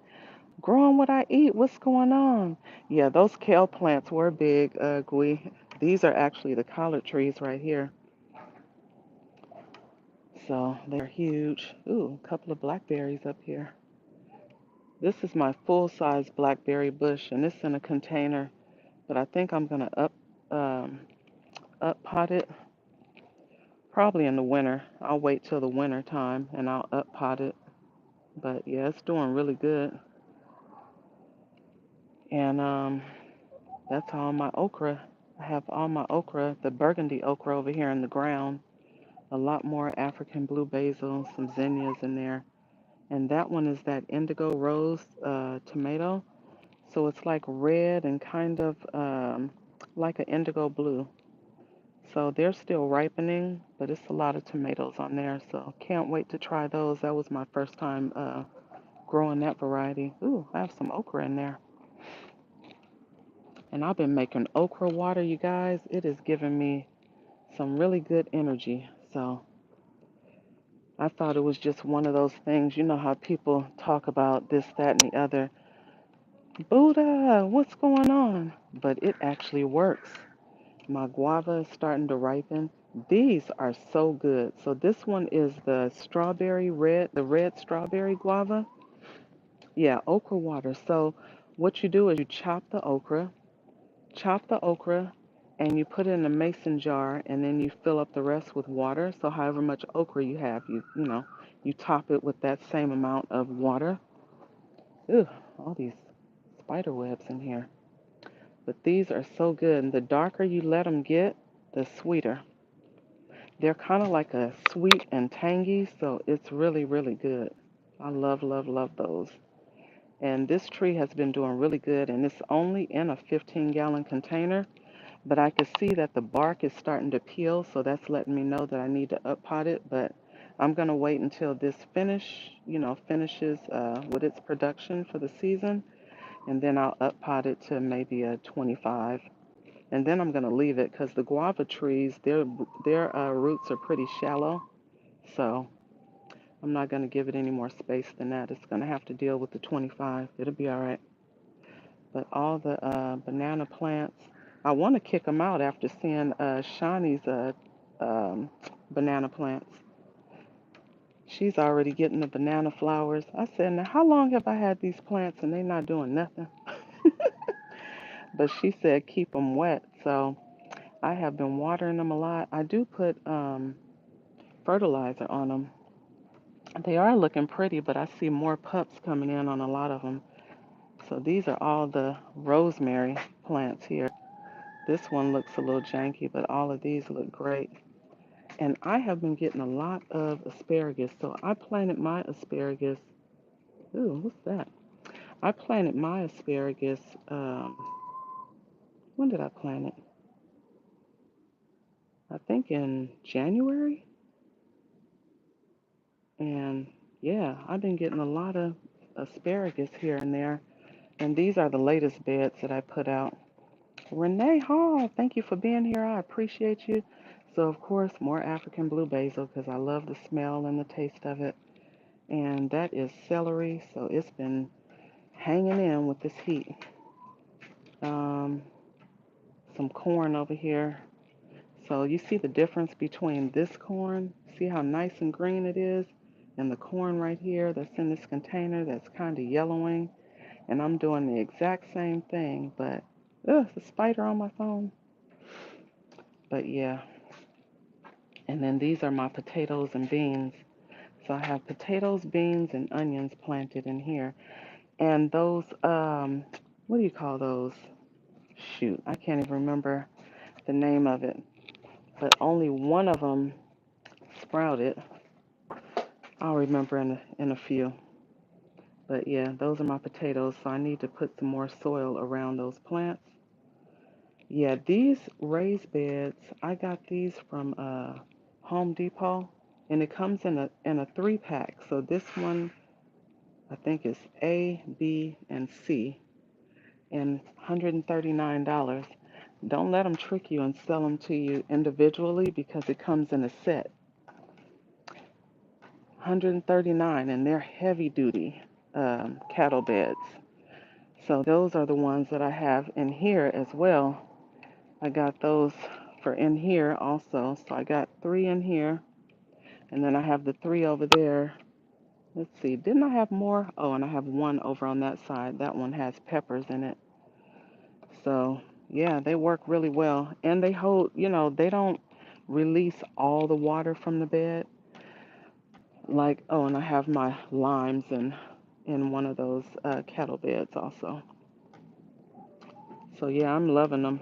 S1: Growing what I eat, what's going on? Yeah, those kale plants were big, Gui. These are actually the collard trees right here. So they're huge. Ooh, a couple of blackberries up here. This is my full-size blackberry bush, and it's in a container. But I think I'm gonna up pot it probably in the winter. I'll wait till the winter time and I'll up pot it. But yeah, it's doing really good. And that's all my okra. I have all my okra, the burgundy okra over here in the ground. A lot more African blue basil, some zinnias in there. And that one is that indigo rose tomato. So it's like red and kind of like an indigo blue. So they're still ripening, but it's a lot of tomatoes on there. So can't wait to try those. That was my first time growing that variety. Ooh, I have some okra in there. And I've been making okra water, you guys. It is giving me some really good energy. So I thought it was just one of those things. You know how people talk about this, that, and the other. Buddha, what's going on? But it actually works. My guava is starting to ripen. These are so good. So this one is the strawberry red, the red strawberry guava. Yeah, okra water. So what you do is you chop the okra, and you put it in a mason jar, and then you fill up the rest with water. So however much okra you have, you top it with that same amount of water. Ugh, all these spider webs in here. But these are so good. And the darker you let them get, the sweeter. They're kind of like a sweet and tangy, so it's really, really good. I love, love, love those. And this tree has been doing really good, and it's only in a 15-gallon container, but I can see that the bark is starting to peel, so that's letting me know that I need to up pot it. But I'm going to wait until this finishes with its production for the season, and then I'll up pot it to maybe a 25. And then I'm going to leave it because the guava trees, their roots are pretty shallow. So I'm not going to give it any more space than that. It's going to have to deal with the 25. It'll be all right. But all the banana plants, I want to kick them out after seeing Shawnee's um, banana plants. She's already getting the banana flowers. I said, now how long have I had these plants and they're not doing nothing? But she said keep them wet. So I have been watering them a lot. I do put fertilizer on them. They are looking pretty, but I see more pups coming in on a lot of them. So these are all the rosemary plants here. This one looks a little janky, but all of these look great. And I have been getting a lot of asparagus. So I planted my asparagus. Ooh, what's that? I planted my asparagus. When did I plant it? I think in January. And yeah, I've been getting a lot of asparagus here and there. And these are the latest beds that I put out. Renee Hall, thank you for being here. I appreciate you. So, of course, more African blue basil because I love the smell and the taste of it. And that is celery. So it's been hanging in with this heat. Um, some corn over here. So you see the difference between this corn. See how nice and green it is? And the corn right here that's in this container that's kind of yellowing. And I'm doing the exact same thing, but ugh, it's a spider on my phone. But yeah. And then these are my potatoes and beans. So I have potatoes, beans, and onions planted in here. And those, what do you call those? Shoot, I can't even remember the name of it. But only one of them sprouted. I'll remember in a few. But yeah, those are my potatoes. So I need to put some more soil around those plants. Yeah, these raised beds, I got these from Home Depot, and it comes in a 3-pack. So this one, I think is A, B, and C, and $139. Don't let them trick you and sell them to you individually because it comes in a set. 139, and they're heavy duty cattle beds. So those are the ones that I have in here as well. I got those for in here also. So I got 3 in here. And then I have the 3 over there. Let's see, didn't I have more? Oh, and I have 1 over on that side. That one has peppers in it. So, yeah, they work really well. And they hold, they don't release all the water from the bed. Like, oh, and I have my limes in one of those kettle beds also. So, yeah, I'm loving them.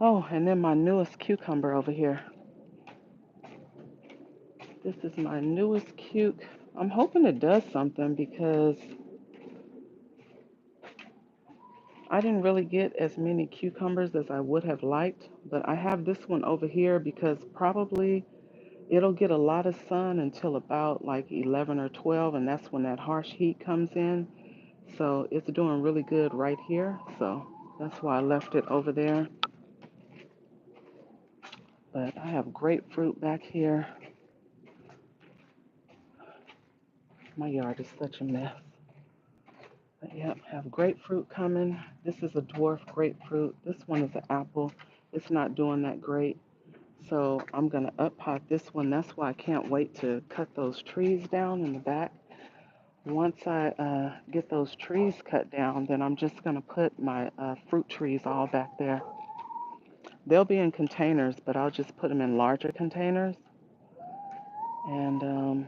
S1: Oh, and then my newest cucumber over here. This is my newest cuke. I'm hoping it does something because I didn't really get as many cucumbers as I would have liked, but I have this one over here because probably it'll get a lot of sun until about like 11 or 12, and that's when that harsh heat comes in. So it's doing really good right here. So that's why I left it over there. But I have grapefruit back here. My yard is such a mess. But yep, have grapefruit coming. This is a dwarf grapefruit. This one is an apple. It's not doing that great. So I'm going to up pot this one. That's why I can't wait to cut those trees down in the back. Once I get those trees cut down, then I'm just going to put my fruit trees all back there. They'll be in containers, but I'll just put them in larger containers. And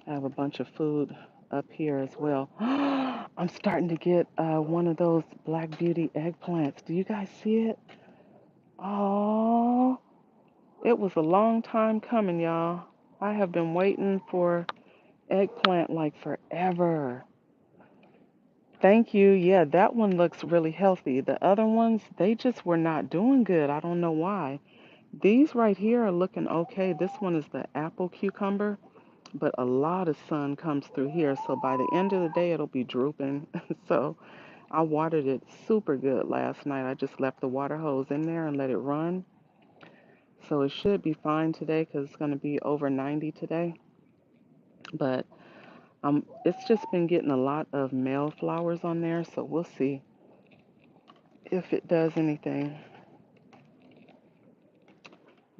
S1: I have a bunch of food up here as well. I'm starting to get one of those Black Beauty eggplants. Do you guys see it? Oh, it was a long time coming, y'all. I have been waiting for eggplant like forever. Thank you. Yeah, that one looks really healthy. The other ones, they just were not doing good. I don't know why. These right here are looking okay. This one is the apple cucumber, but a lot of sun comes through here. So by the end of the day, it'll be drooping. So I watered it super good last night. I just left the water hose in there and let it run. So it should be fine today because it's going to be over 90 today. But it's just been getting a lot of male flowers on there. So we'll see if it does anything.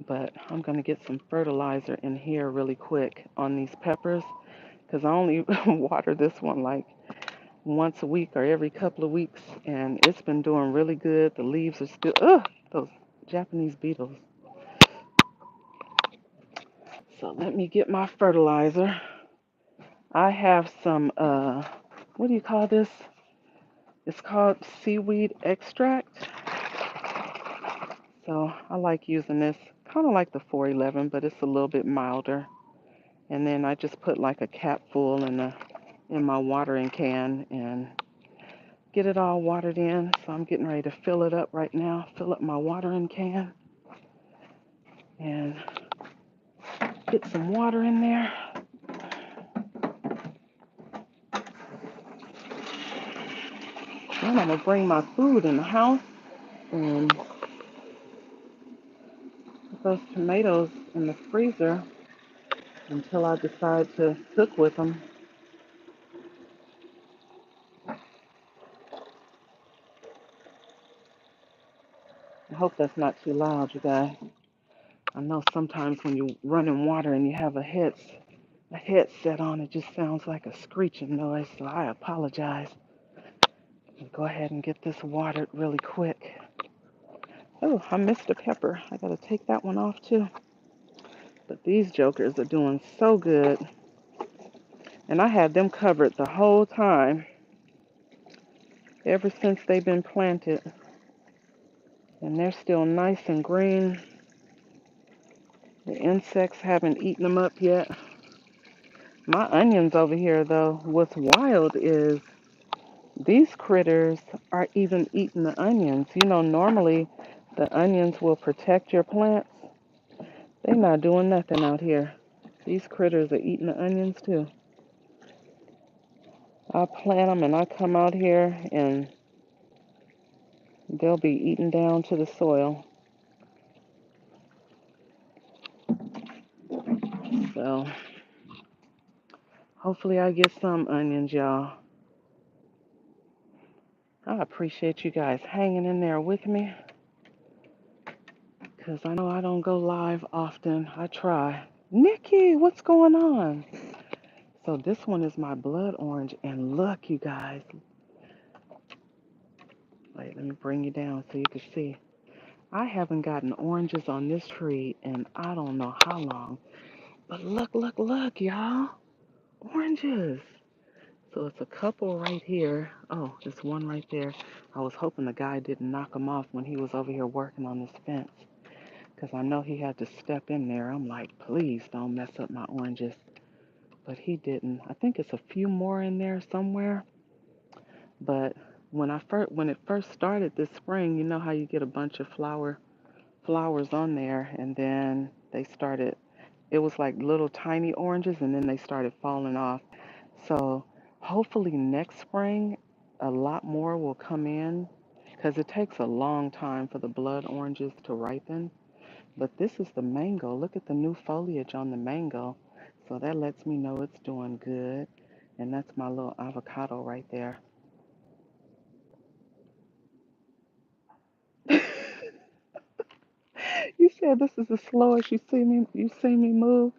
S1: But I'm going to get some fertilizer in here really quick on these peppers because I only water this one like once a week or every couple of weeks, and it's been doing really good. The leaves are still, those Japanese beetles. So let me get my fertilizer. I have some, what do you call this? It's called seaweed extract. So I like using this, kind of like the 411, but it's a little bit milder. And then I just put like a cap full in my watering can and get it all watered in. So I'm getting ready to fill it up right now, fill up my watering can and get some water in there. Then I'm gonna bring my food in the house and put those tomatoes in the freezer until I decide to cook with them. I hope that's not too loud, you guys. I know sometimes when you run in water and you have a headset on, it just sounds like a screeching noise, so I apologize. I'll go ahead and get this watered really quick. Oh, I missed a pepper. I gotta take that one off too. But these jokers are doing so good. And I had them covered the whole time, ever since they've been planted. And they're still nice and green. The insects haven't eaten them up yet. My onions over here, though, what's wild is these critters are even eating the onions. Normally the onions will protect your plants. They're not doing nothing out here. These critters are eating the onions too. I plant them and I come out here and they'll be eaten down to the soil. So hopefully I get some onions, y'all. I appreciate you guys hanging in there with me because I know I don't go live often. I try. Nikki, what's going on? So this one is my blood orange, and look, you guys. Wait, let me bring you down so you can see. I haven't gotten oranges on this tree in I don't know how long. But look, look, look, y'all. Oranges. So it's a couple right here. Oh, there's one right there. I was hoping the guy didn't knock them off when he was over here working on this fence. Because I know he had to step in there. I'm like, please don't mess up my oranges. But he didn't. I think it's a few more in there somewhere. But when it first started this spring, you know how you get a bunch of flowers on there, and then they started. It was like little tiny oranges, and then they started falling off. So hopefully next spring, a lot more will come in, because it takes a long time for the blood oranges to ripen. But this is the mango. Look at the new foliage on the mango. So that lets me know it's doing good. And that's my little avocado right there. You said this is the slowest you see me move.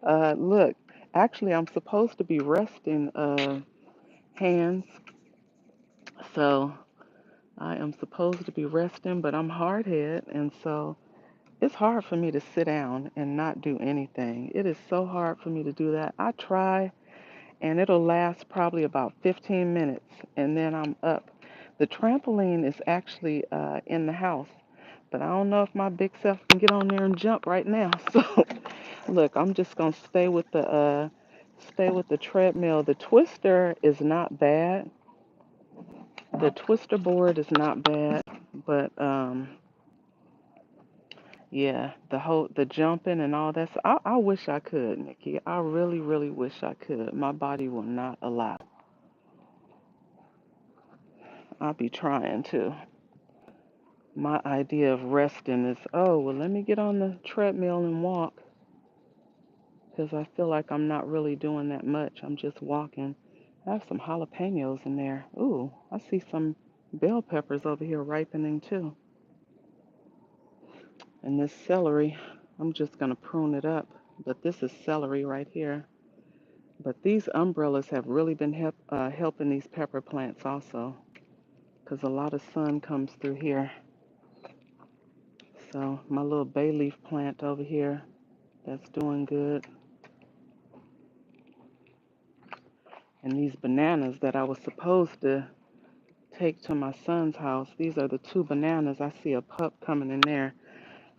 S1: Look, actually I'm supposed to be resting hands. So I am supposed to be resting, but I'm hard hit, and so it's hard for me to sit down and not do anything. It is so hard for me to do that. I try, and it'll last probably about 15 minutes, and then I'm up. The trampoline is actually in the house, but I don't know if my big self can get on there and jump right now. So, look, I'm just gonna stay with the treadmill. The twister is not bad. The twister board is not bad, but yeah, the jumping and all that. So I wish I could, Nikki. I really, really wish I could. My body will not allow. I'll be trying to. My idea of resting is, oh, well, let me get on the treadmill and walk, because I feel like I'm not really doing that much. I'm just walking. I have some jalapenos in there. Ooh, I see some bell peppers over here ripening too. And this celery, I'm just going to prune it up. But this is celery right here. But these umbrellas have really been helping these pepper plants also, because a lot of sun comes through here. So my little bay leaf plant over here, that's doing good. And these bananas that I was supposed to take to my son's house, these are the two bananas. I see a pup coming in there.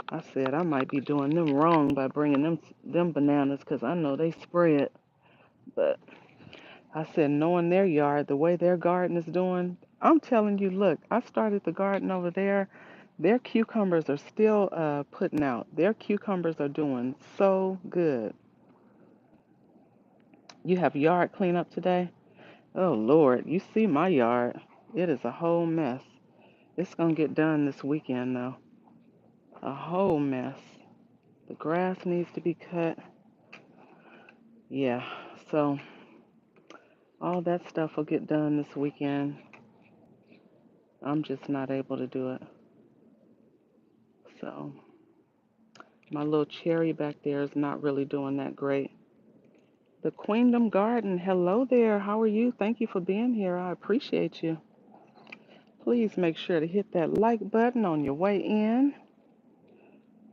S1: I said I might be doing them wrong by bringing them bananas, because I know they spread. But I said, knowing their yard, the way their garden is doing, I'm telling you, look, I started the garden over there. Their cucumbers are still putting out. Their cucumbers are doing so good. You have yard cleanup today? Oh, Lord, you see my yard. It is a whole mess. It's going to get done this weekend, though. A whole mess. The grass needs to be cut. Yeah, so all that stuff will get done this weekend. I'm just not able to do it. So my little cherry back there is not really doing that great. The Queendom Garden, hello there. How are you? Thank you for being here. I appreciate you. Please make sure to hit that like button on your way in.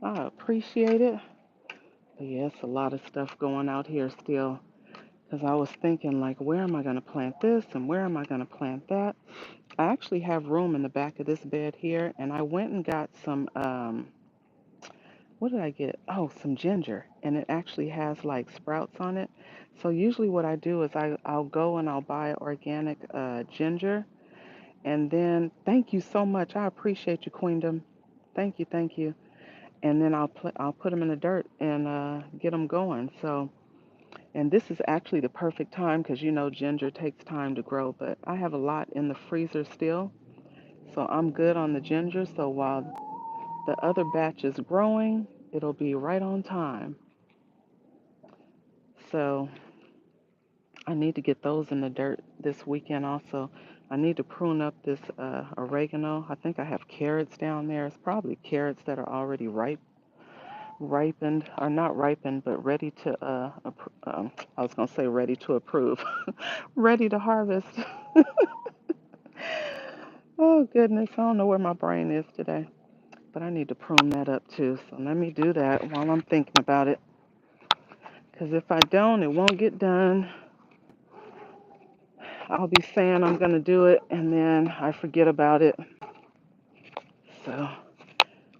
S1: I appreciate it. But yeah, it's a lot of stuff going out here still. Because I was thinking, like, where am I going to plant this and where am I going to plant that? I actually have room in the back of this bed here, and I went and got some, what did I get? Oh, some ginger, and it actually has like sprouts on it. So usually what I do is I'll go and I'll buy organic ginger, and then thank you so much. I appreciate you, Queendom. Thank you. And then I'll put them in the dirt and get them going. So, and this is actually the perfect time, because you know ginger takes time to grow, but I have a lot in the freezer still. So I'm good on the ginger. So while the other batch is growing, it'll be right on time. So I need to get those in the dirt this weekend also. I need to prune up this oregano. I think I have carrots down there. It's probably carrots that are already ripe. ripened, or not ripened, but ready to, I was going to say ready to approve, ready to harvest. Oh, goodness. I don't know where my brain is today, but I need to prune that up too. So let me do that while I'm thinking about it. Because if I don't, it won't get done. I'll be saying I'm going to do it, and then I forget about it. So I'm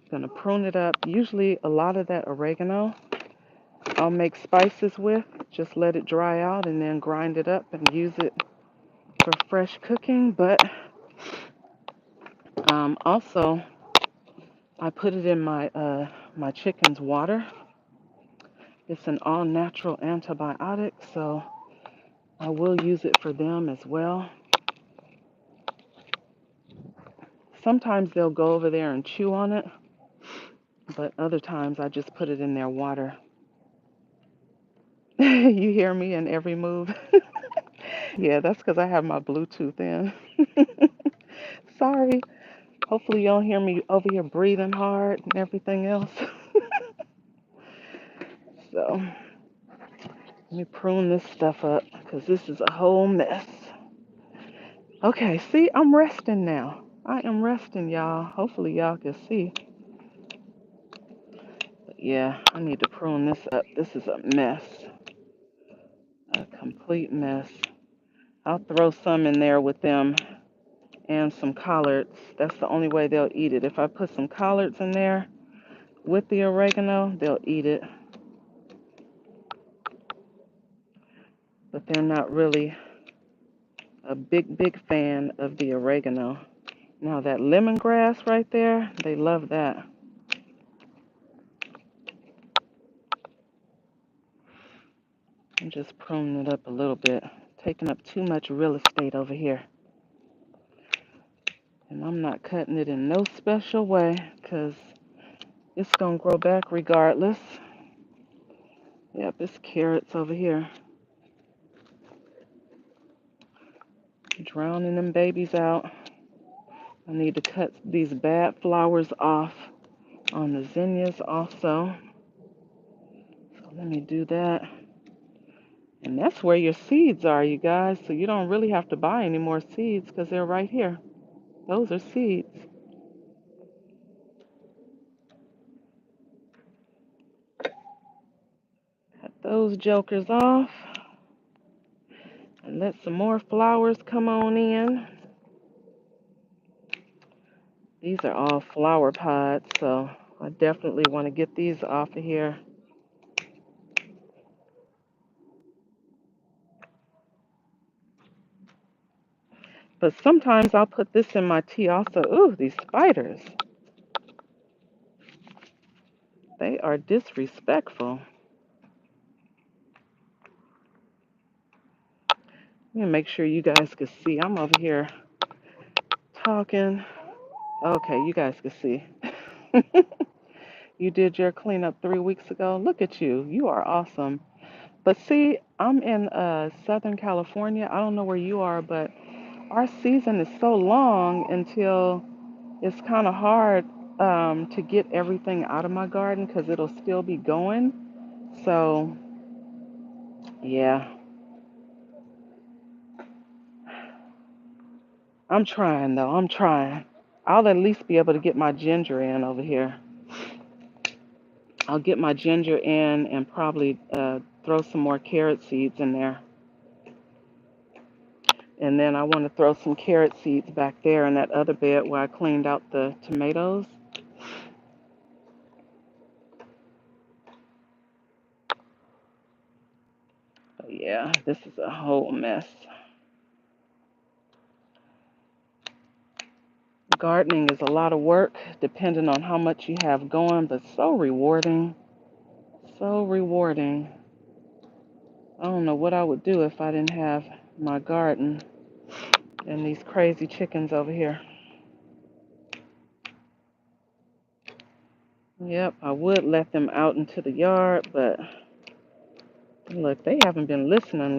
S1: going to prune it up. Usually a lot of that oregano I'll make spices with. Just let it dry out and then grind it up and use it for fresh cooking. But also, I put it in my chicken's water. It's an all-natural antibiotic, so I will use it for them as well. Sometimes they'll go over there and chew on it, but other times I just put it in their water. You hear me in every move? Yeah, that's because I have my Bluetooth in. Sorry. Hopefully you don't hear me over here breathing hard and everything else. So let me prune this stuff up because this is a whole mess. Okay, see, I'm resting now. I am resting, y'all. Hopefully y'all can see. But yeah, I need to prune this up. This is a mess. A complete mess. I'll throw some in there with them and some collards. That's the only way they'll eat it. If I put some collards in there with the oregano, they'll eat it. But they're not really a big fan of the oregano. Now that lemongrass right there, they love that. I'm just pruning it up a little bit, taking up too much real estate over here. And I'm not cutting it in no special way because it's going to grow back regardless. Yep, it's carrots over here. Drowning them babies out. I need to cut these bad flowers off on the zinnias also. So let me do that. And that's where your seeds are, you guys. So you don't really have to buy any more seeds because they're right here. Those are seeds. Cut those jokers off. And let some more flowers come on in. These are all flower pods, so I definitely want to get these off of here. But sometimes I'll put this in my tea also. Ooh, these spiders. They are disrespectful. Let me make sure you guys can see. I'm over here talking. Okay, you guys can see. You did your cleanup 3 weeks ago. Look at you. You are awesome. But see, I'm in Southern California. I don't know where you are, but our season is so long until it's kind of hard to get everything out of my garden because it'll still be going. So, yeah, I'm trying though. I'm trying. I'll at least be able to get my ginger in over here. I'll get my ginger in and probably throw some more carrot seeds in there. And then I want to throw some carrot seeds back there in that other bed where I cleaned out the tomatoes. But yeah, this is a whole mess. Gardening is a lot of work depending on how much you have going, but so rewarding. So rewarding. I don't know what I would do if I didn't have my garden and these crazy chickens over here. Yep, I would let them out into the yard, but look, they haven't been listening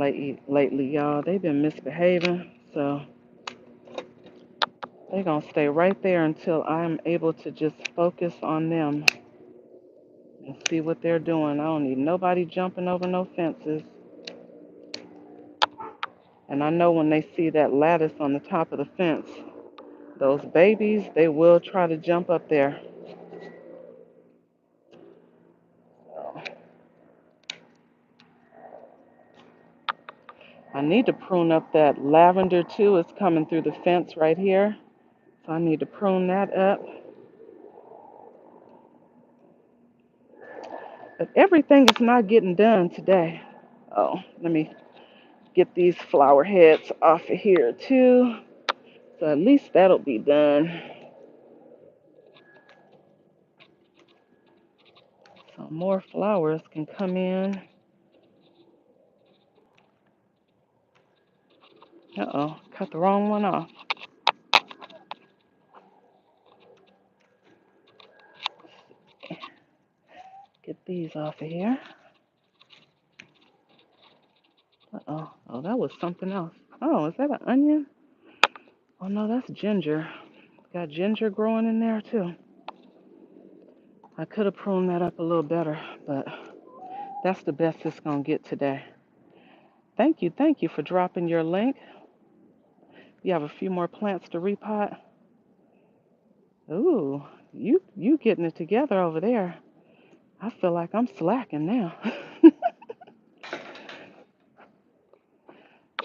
S1: lately, y'all. They've been misbehaving, so they're gonna stay right there until I'm able to just focus on them. and see what they're doing. I don't need nobody jumping over no fences. And I know when they see that lattice on the top of the fence, those babies, they will try to jump up there. So, I need to prune up that lavender too. It's coming through the fence right here. So I need to prune that up. But everything is not getting done today. Oh, let me get these flower heads off of here too. So at least that'll be done. So more flowers can come in. Uh-oh, cut the wrong one off. Get these off of here. Uh-oh, oh, that was something else. Oh, is that an onion? Oh no, that's ginger. Got ginger growing in there too. I could have pruned that up a little better, but that's the best it's gonna get today. Thank you for dropping your link. You have a few more plants to repot. Ooh, you getting it together over there. I feel like I'm slacking now.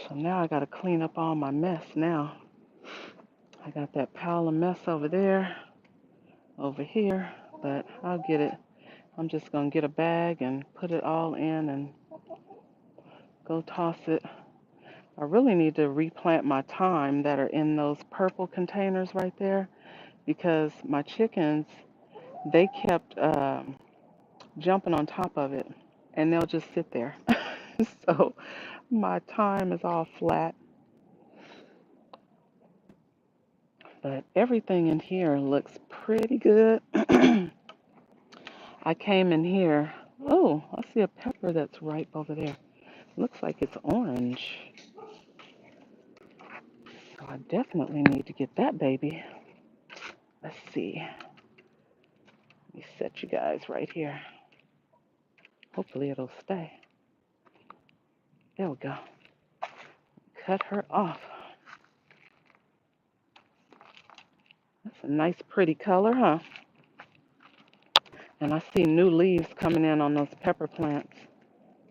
S1: So now I gotta clean up all my mess now. I got that pile of mess over there, over here, but I'll get it. I'm just gonna get a bag and put it all in and go toss it. I really need to replant my thyme that are in those purple containers right there because my chickens, they kept jumping on top of it and they'll just sit there. So my thyme is all flat, but everything in here looks pretty good. I came in here. Oh, I see a pepper that's ripe over there. Looks like it's orange. So I definitely need to get that baby. Let's see. Let me set you guys right here. Hopefully it'll stay. There we go. Cut her off. That's a nice pretty color, huh? And I see new leaves coming in on those pepper plants.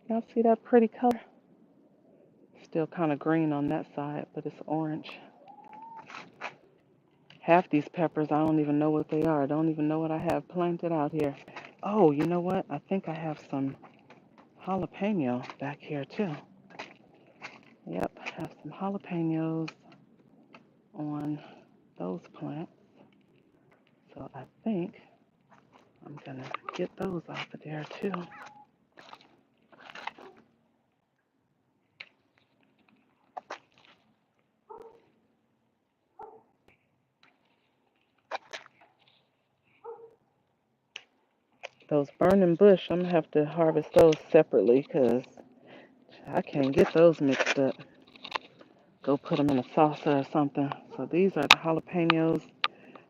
S1: Y'all see that pretty color? Still kind of green on that side, but it's orange. Half these peppers, I don't even know what they are. I don't even know what I have planted out here. Oh, you know what? I think I have some jalapeno back here too. Yep, I have some jalapenos on those plants. So I think I'm gonna get those off of there too. Those burning bush, I'm gonna have to harvest those separately because I can't get those mixed up. Go put them in a salsa or something. So these are the jalapenos.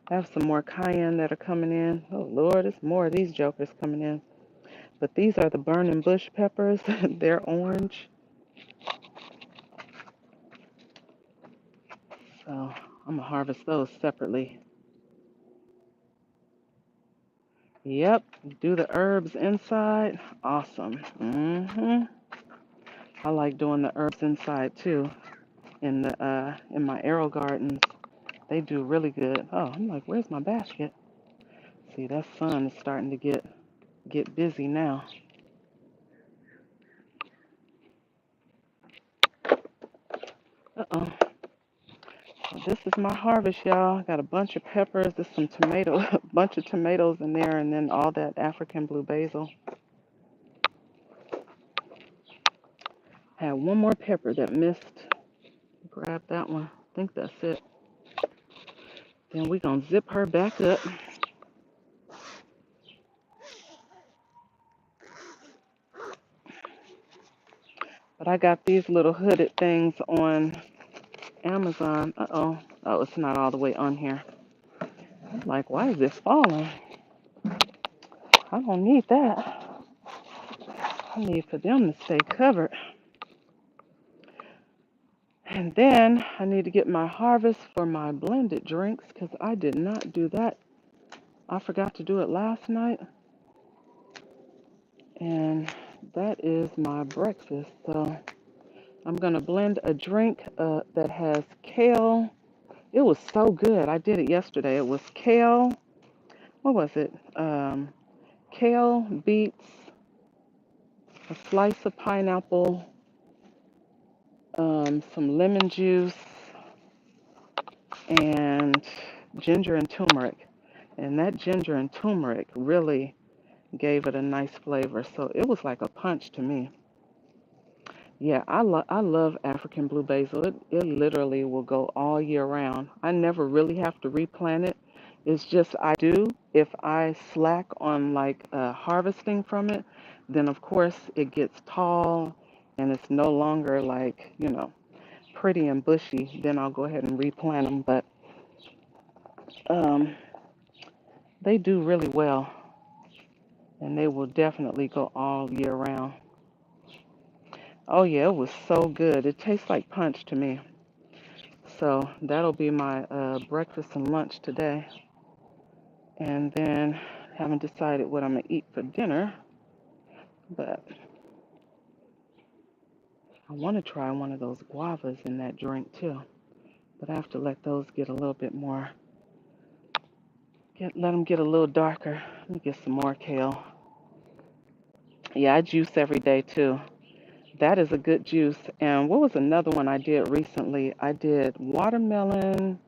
S1: I have some more cayenne that are coming in. Oh Lord, there's more of these jokers coming in. But these are the burning bush peppers. They're orange. So I'm gonna harvest those separately. Yep, do the herbs inside. Awesome. I like doing the herbs inside too. In my arrow gardens, they do really good. Oh, I'm like, where's my basket? See, that sun is starting to get busy now. Uh-oh. So this is my harvest, y'all. Got a bunch of peppers. There's some tomatoes, a bunch of tomatoes in there, and then all that African blue basil. Had one more pepper that missed. Grab that one. I think that's it. Then we're going to zip her back up. But I got these little hooded things on Amazon. Uh-oh. Oh, it's not all the way on here. I'm like, why is this falling? I don't need that. I need for them to stay covered. And then I need to get my harvest for my blended drinks because I did not do that. I forgot to do it last night. And that is my breakfast. So I'm going to blend a drink that has kale. It was so good. I did it yesterday. It was kale. What was it? Kale, beets, a slice of pineapple, some lemon juice, and ginger and turmeric. And that ginger and turmeric really gave it a nice flavor. So it was like a punch to me. Yeah, I love African blue basil. It literally will go all year round. I never really have to replant it. It's just I do. If I slack on like harvesting from it, then of course it gets tall and it's no longer like, pretty and bushy. Then I'll go ahead and replant them. But um, they do really well and they will definitely go all year round. Oh yeah, it was so good. It tastes like punch to me. So that'll be my breakfast and lunch today. And then haven't decided what I'm gonna eat for dinner, but I want to try one of those guavas in that drink too. But I have to let those get a little bit more, let them get a little darker. Let me get some more kale. Yeah, I juice every day too. That is a good juice. And what was another one I did recently? I did watermelon.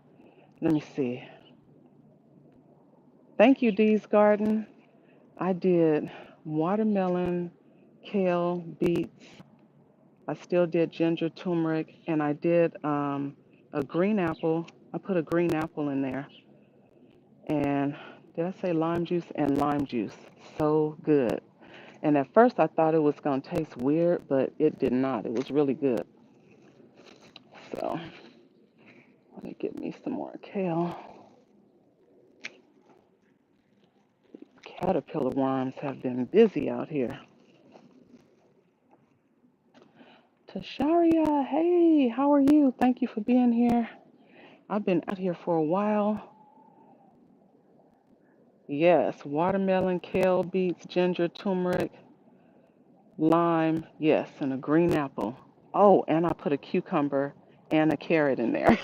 S1: Let me see. Thank you, Dee's Garden. I did watermelon, kale, beets. I still did ginger, turmeric, and I did a green apple. I put a green apple in there. And did I say lime juice? And lime juice. So good. And at first I thought it was going to taste weird, but it did not. It was really good. So let me get me some more kale. Caterpillar worms have been busy out here. Tasharia, hey, how are you? Thank you for being here. I've been out here for a while. Yes, watermelon, kale, beets, ginger, turmeric, lime, yes, and a green apple. Oh, and I put a cucumber and a carrot in there.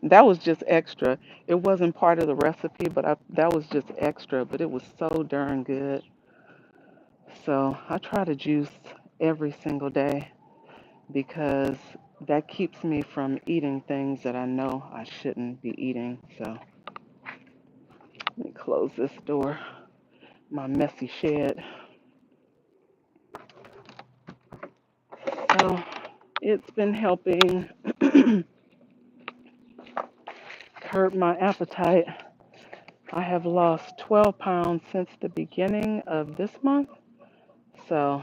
S1: That was just extra. It wasn't part of the recipe, but that was just extra, but it was so darn good. So I try to juice every single day because that keeps me from eating things that I know I shouldn't be eating. So let me close this door, my messy shed. So it's been helping curb my appetite. I have lost 12 pounds since the beginning of this month. So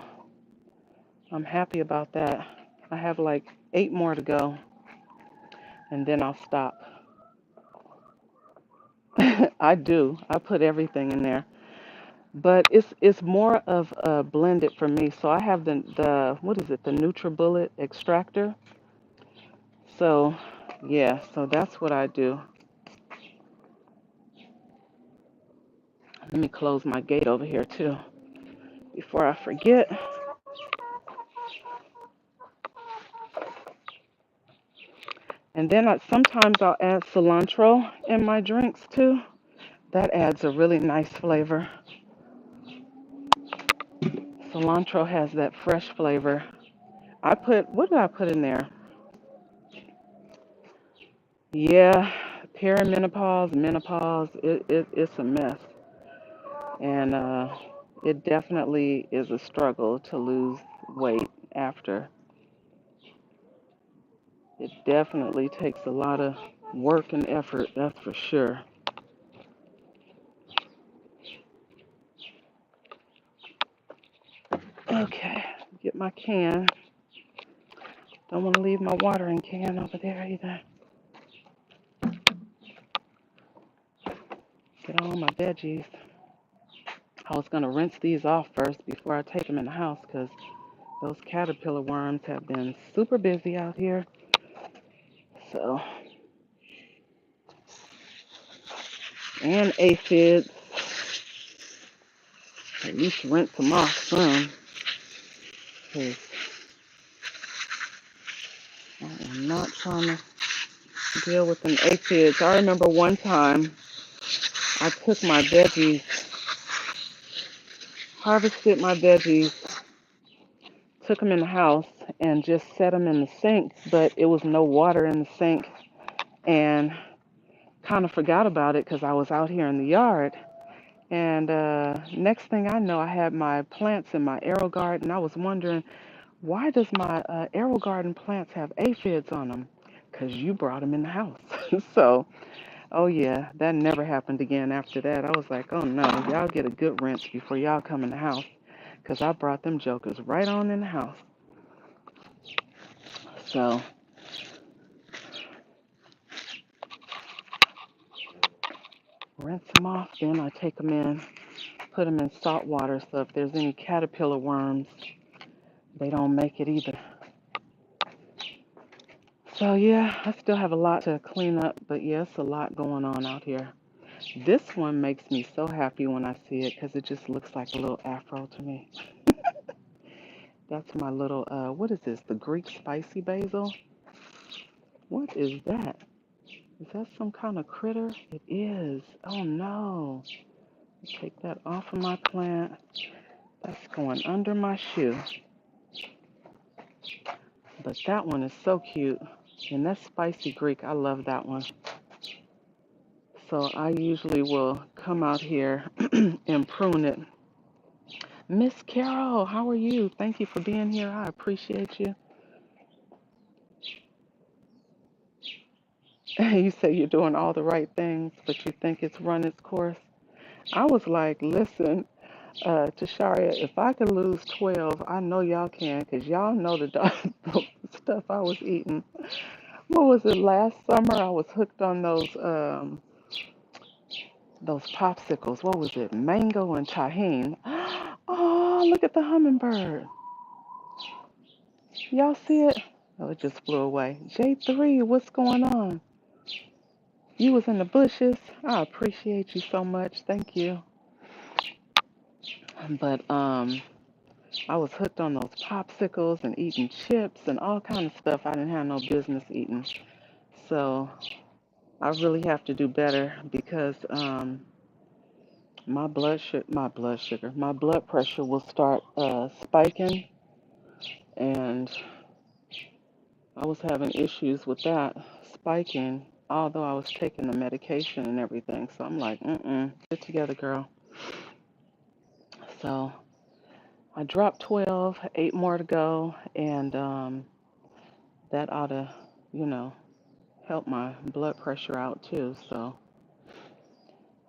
S1: I'm happy about that. I have like 8 more to go and then I'll stop. I do. I put everything in there. But it's more of a blended for me. So I have the what is it? The NutriBullet extractor. So yeah, so that's what I do. Let me close my gate over here too before I forget. And then sometimes I'll add cilantro in my drinks too. That adds a really nice flavor. Cilantro has that fresh flavor. What did I put in there? Yeah, perimenopause, menopause, it's a mess. And it definitely is a struggle to lose weight after. It definitely takes a lot of work and effort, that's for sure. Okay, get my can. Don't want to leave my watering can over there either. Get all my veggies. I was going to rinse these off first before I take them in the house because those caterpillar worms have been super busy out here. So, and aphids. At least rinse them off some because I am not trying to deal with them aphids. I remember one time I took my veggies, harvested my veggies, took them in the house and just set them in the sink, but it was no water in the sink and kind of forgot about it because I was out here in the yard. And next thing I know, I had my plants in my arrow garden. I was wondering, why does my arrow garden plants have aphids on them? Because you brought them in the house. So, oh yeah, that never happened again after that. I was like, oh no, y'all get a good rinse before y'all come in the house. Because I brought them jokers right on in the house. So, rinse them off, then I take them in, put them in salt water so if there's any caterpillar worms, they don't make it either. So yeah, I still have a lot to clean up, but yes, a lot going on out here. This one makes me so happy when I see it because it just looks like a little afro to me. That's my little, what is this? The Greek spicy basil? What is that? Is that some kind of critter? It is. Oh no. Take that off of my plant. That's going under my shoe. But that one is so cute. And that's spicy Greek. I love that one. So I usually will come out here and prune it. Miss Carol, how are you? Thank you for being here. I appreciate you. You say you're doing all the right things, but you think it's run its course. I was like, listen, Tasharia, if I could lose 12, I know y'all can, because y'all know the stuff I was eating. What was it, last summer? I was hooked on those popsicles. What was it? Mango and tahine. Oh, look at the hummingbird. Y'all see it? Oh, it just flew away. J3, what's going on? You was in the bushes. I appreciate you so much. Thank you. But I was hooked on those popsicles and eating chips and all kind of stuff I didn't have no business eating. So I really have to do better because my blood pressure will start spiking, and I was having issues with that spiking, although I was taking the medication and everything. So I'm like, get together, girl. So I dropped 12, 8 more to go, and that ought to, you know, help my blood pressure out too. So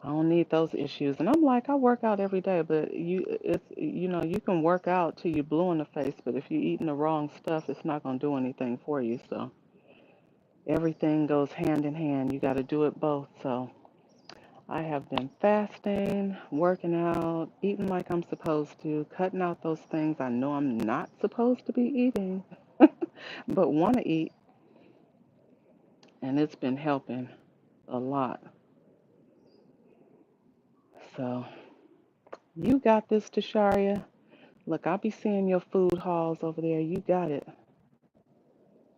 S1: I don't need those issues. And I'm like, I work out every day, but you can work out till you blue in the face, but if you're eating the wrong stuff, it's not gonna do anything for you. So everything goes hand in hand. You got to do it both. So I have been fasting, working out, eating like I'm supposed to, cutting out those things I know I'm not supposed to be eating, but want to eat, and it's been helping a lot. So you got this, Tasharia. Look, I'll be seeing your food hauls over there. You got it.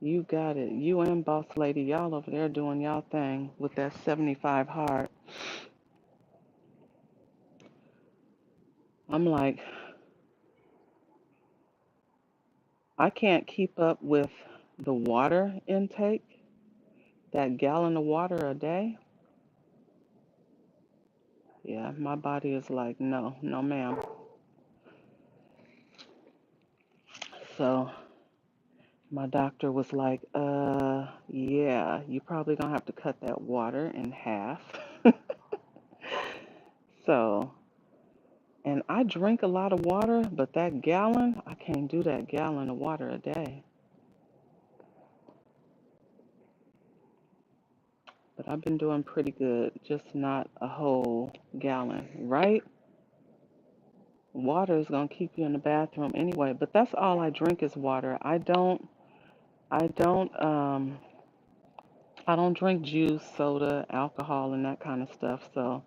S1: You got it. You and Boss Lady, y'all over there doing y'all thing with that 75 hard. I'm like, I can't keep up with the water intake, that gallon of water a day. Yeah, my body is like, no, no, ma'am. So my doctor was like, yeah, you probably gonna have to cut that water in half. So, and I drink a lot of water, but that gallon, I can't do that gallon of water a day. But I've been doing pretty good, just not a whole gallon, right? Water is gonna keep you in the bathroom anyway. But that's all I drink is water. I don't, I don't drink juice, soda, alcohol, and that kind of stuff. So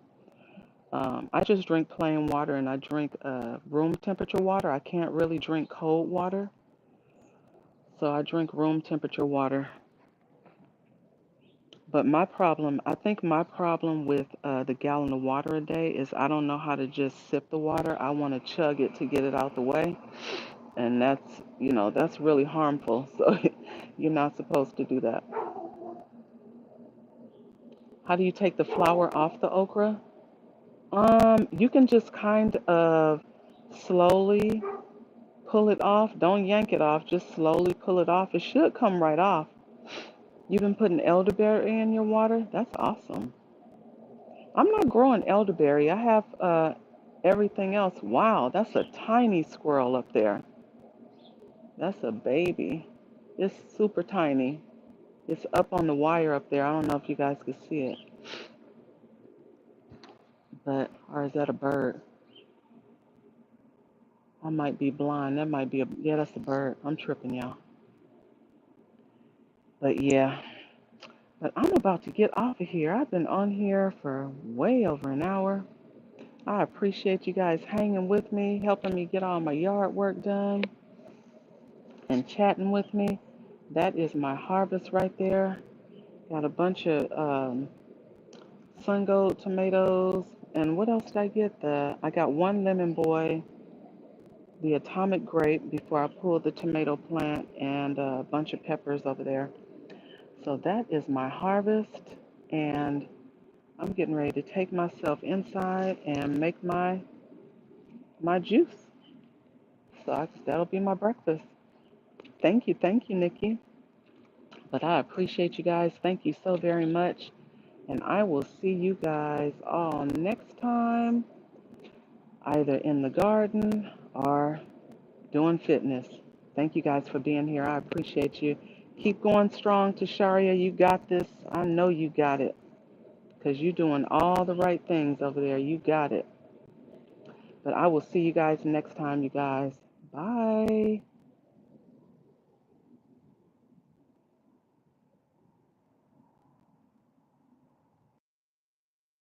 S1: I just drink plain water, and I drink room temperature water. I can't really drink cold water, so I drink room temperature water. But my problem, I think my problem with the gallon of water a day is I don't know how to just sip the water. I want to chug it to get it out the way. And that's, that's really harmful. So you're not supposed to do that. How do you take the flour off the okra? You can just kind of slowly pull it off. Don't yank it off. Just slowly pull it off. It should come right off. You've been putting elderberry in your water? That's awesome. I'm not growing elderberry. I have everything else. Wow, that's a tiny squirrel up there. That's a baby. It's super tiny. It's up on the wire up there. I don't know if you guys can see it, but or is that a bird? I might be blind. That might be yeah, that's a bird. I'm tripping, y'all. But yeah, but I'm about to get off of here. I've been on here for way over an hour. I appreciate you guys hanging with me, helping me get all my yard work done, and chatting with me. That is my harvest right there. Got a bunch of sun gold tomatoes. And what else did I get? I got one lemon boy, the atomic grape before I pulled the tomato plant, and a bunch of peppers over there. So that is my harvest. And I'm getting ready to take myself inside and make my juice. So that'll be my breakfast. Thank you, Nikki. But I appreciate you guys. Thank you so very much. And I will see you guys all next time, either in the garden or doing fitness. Thank you guys for being here. I appreciate you. Keep going strong, Tasharia. You got this. I know you got it because you're doing all the right things over there. You got it. But I will see you guys next time, you guys. Bye.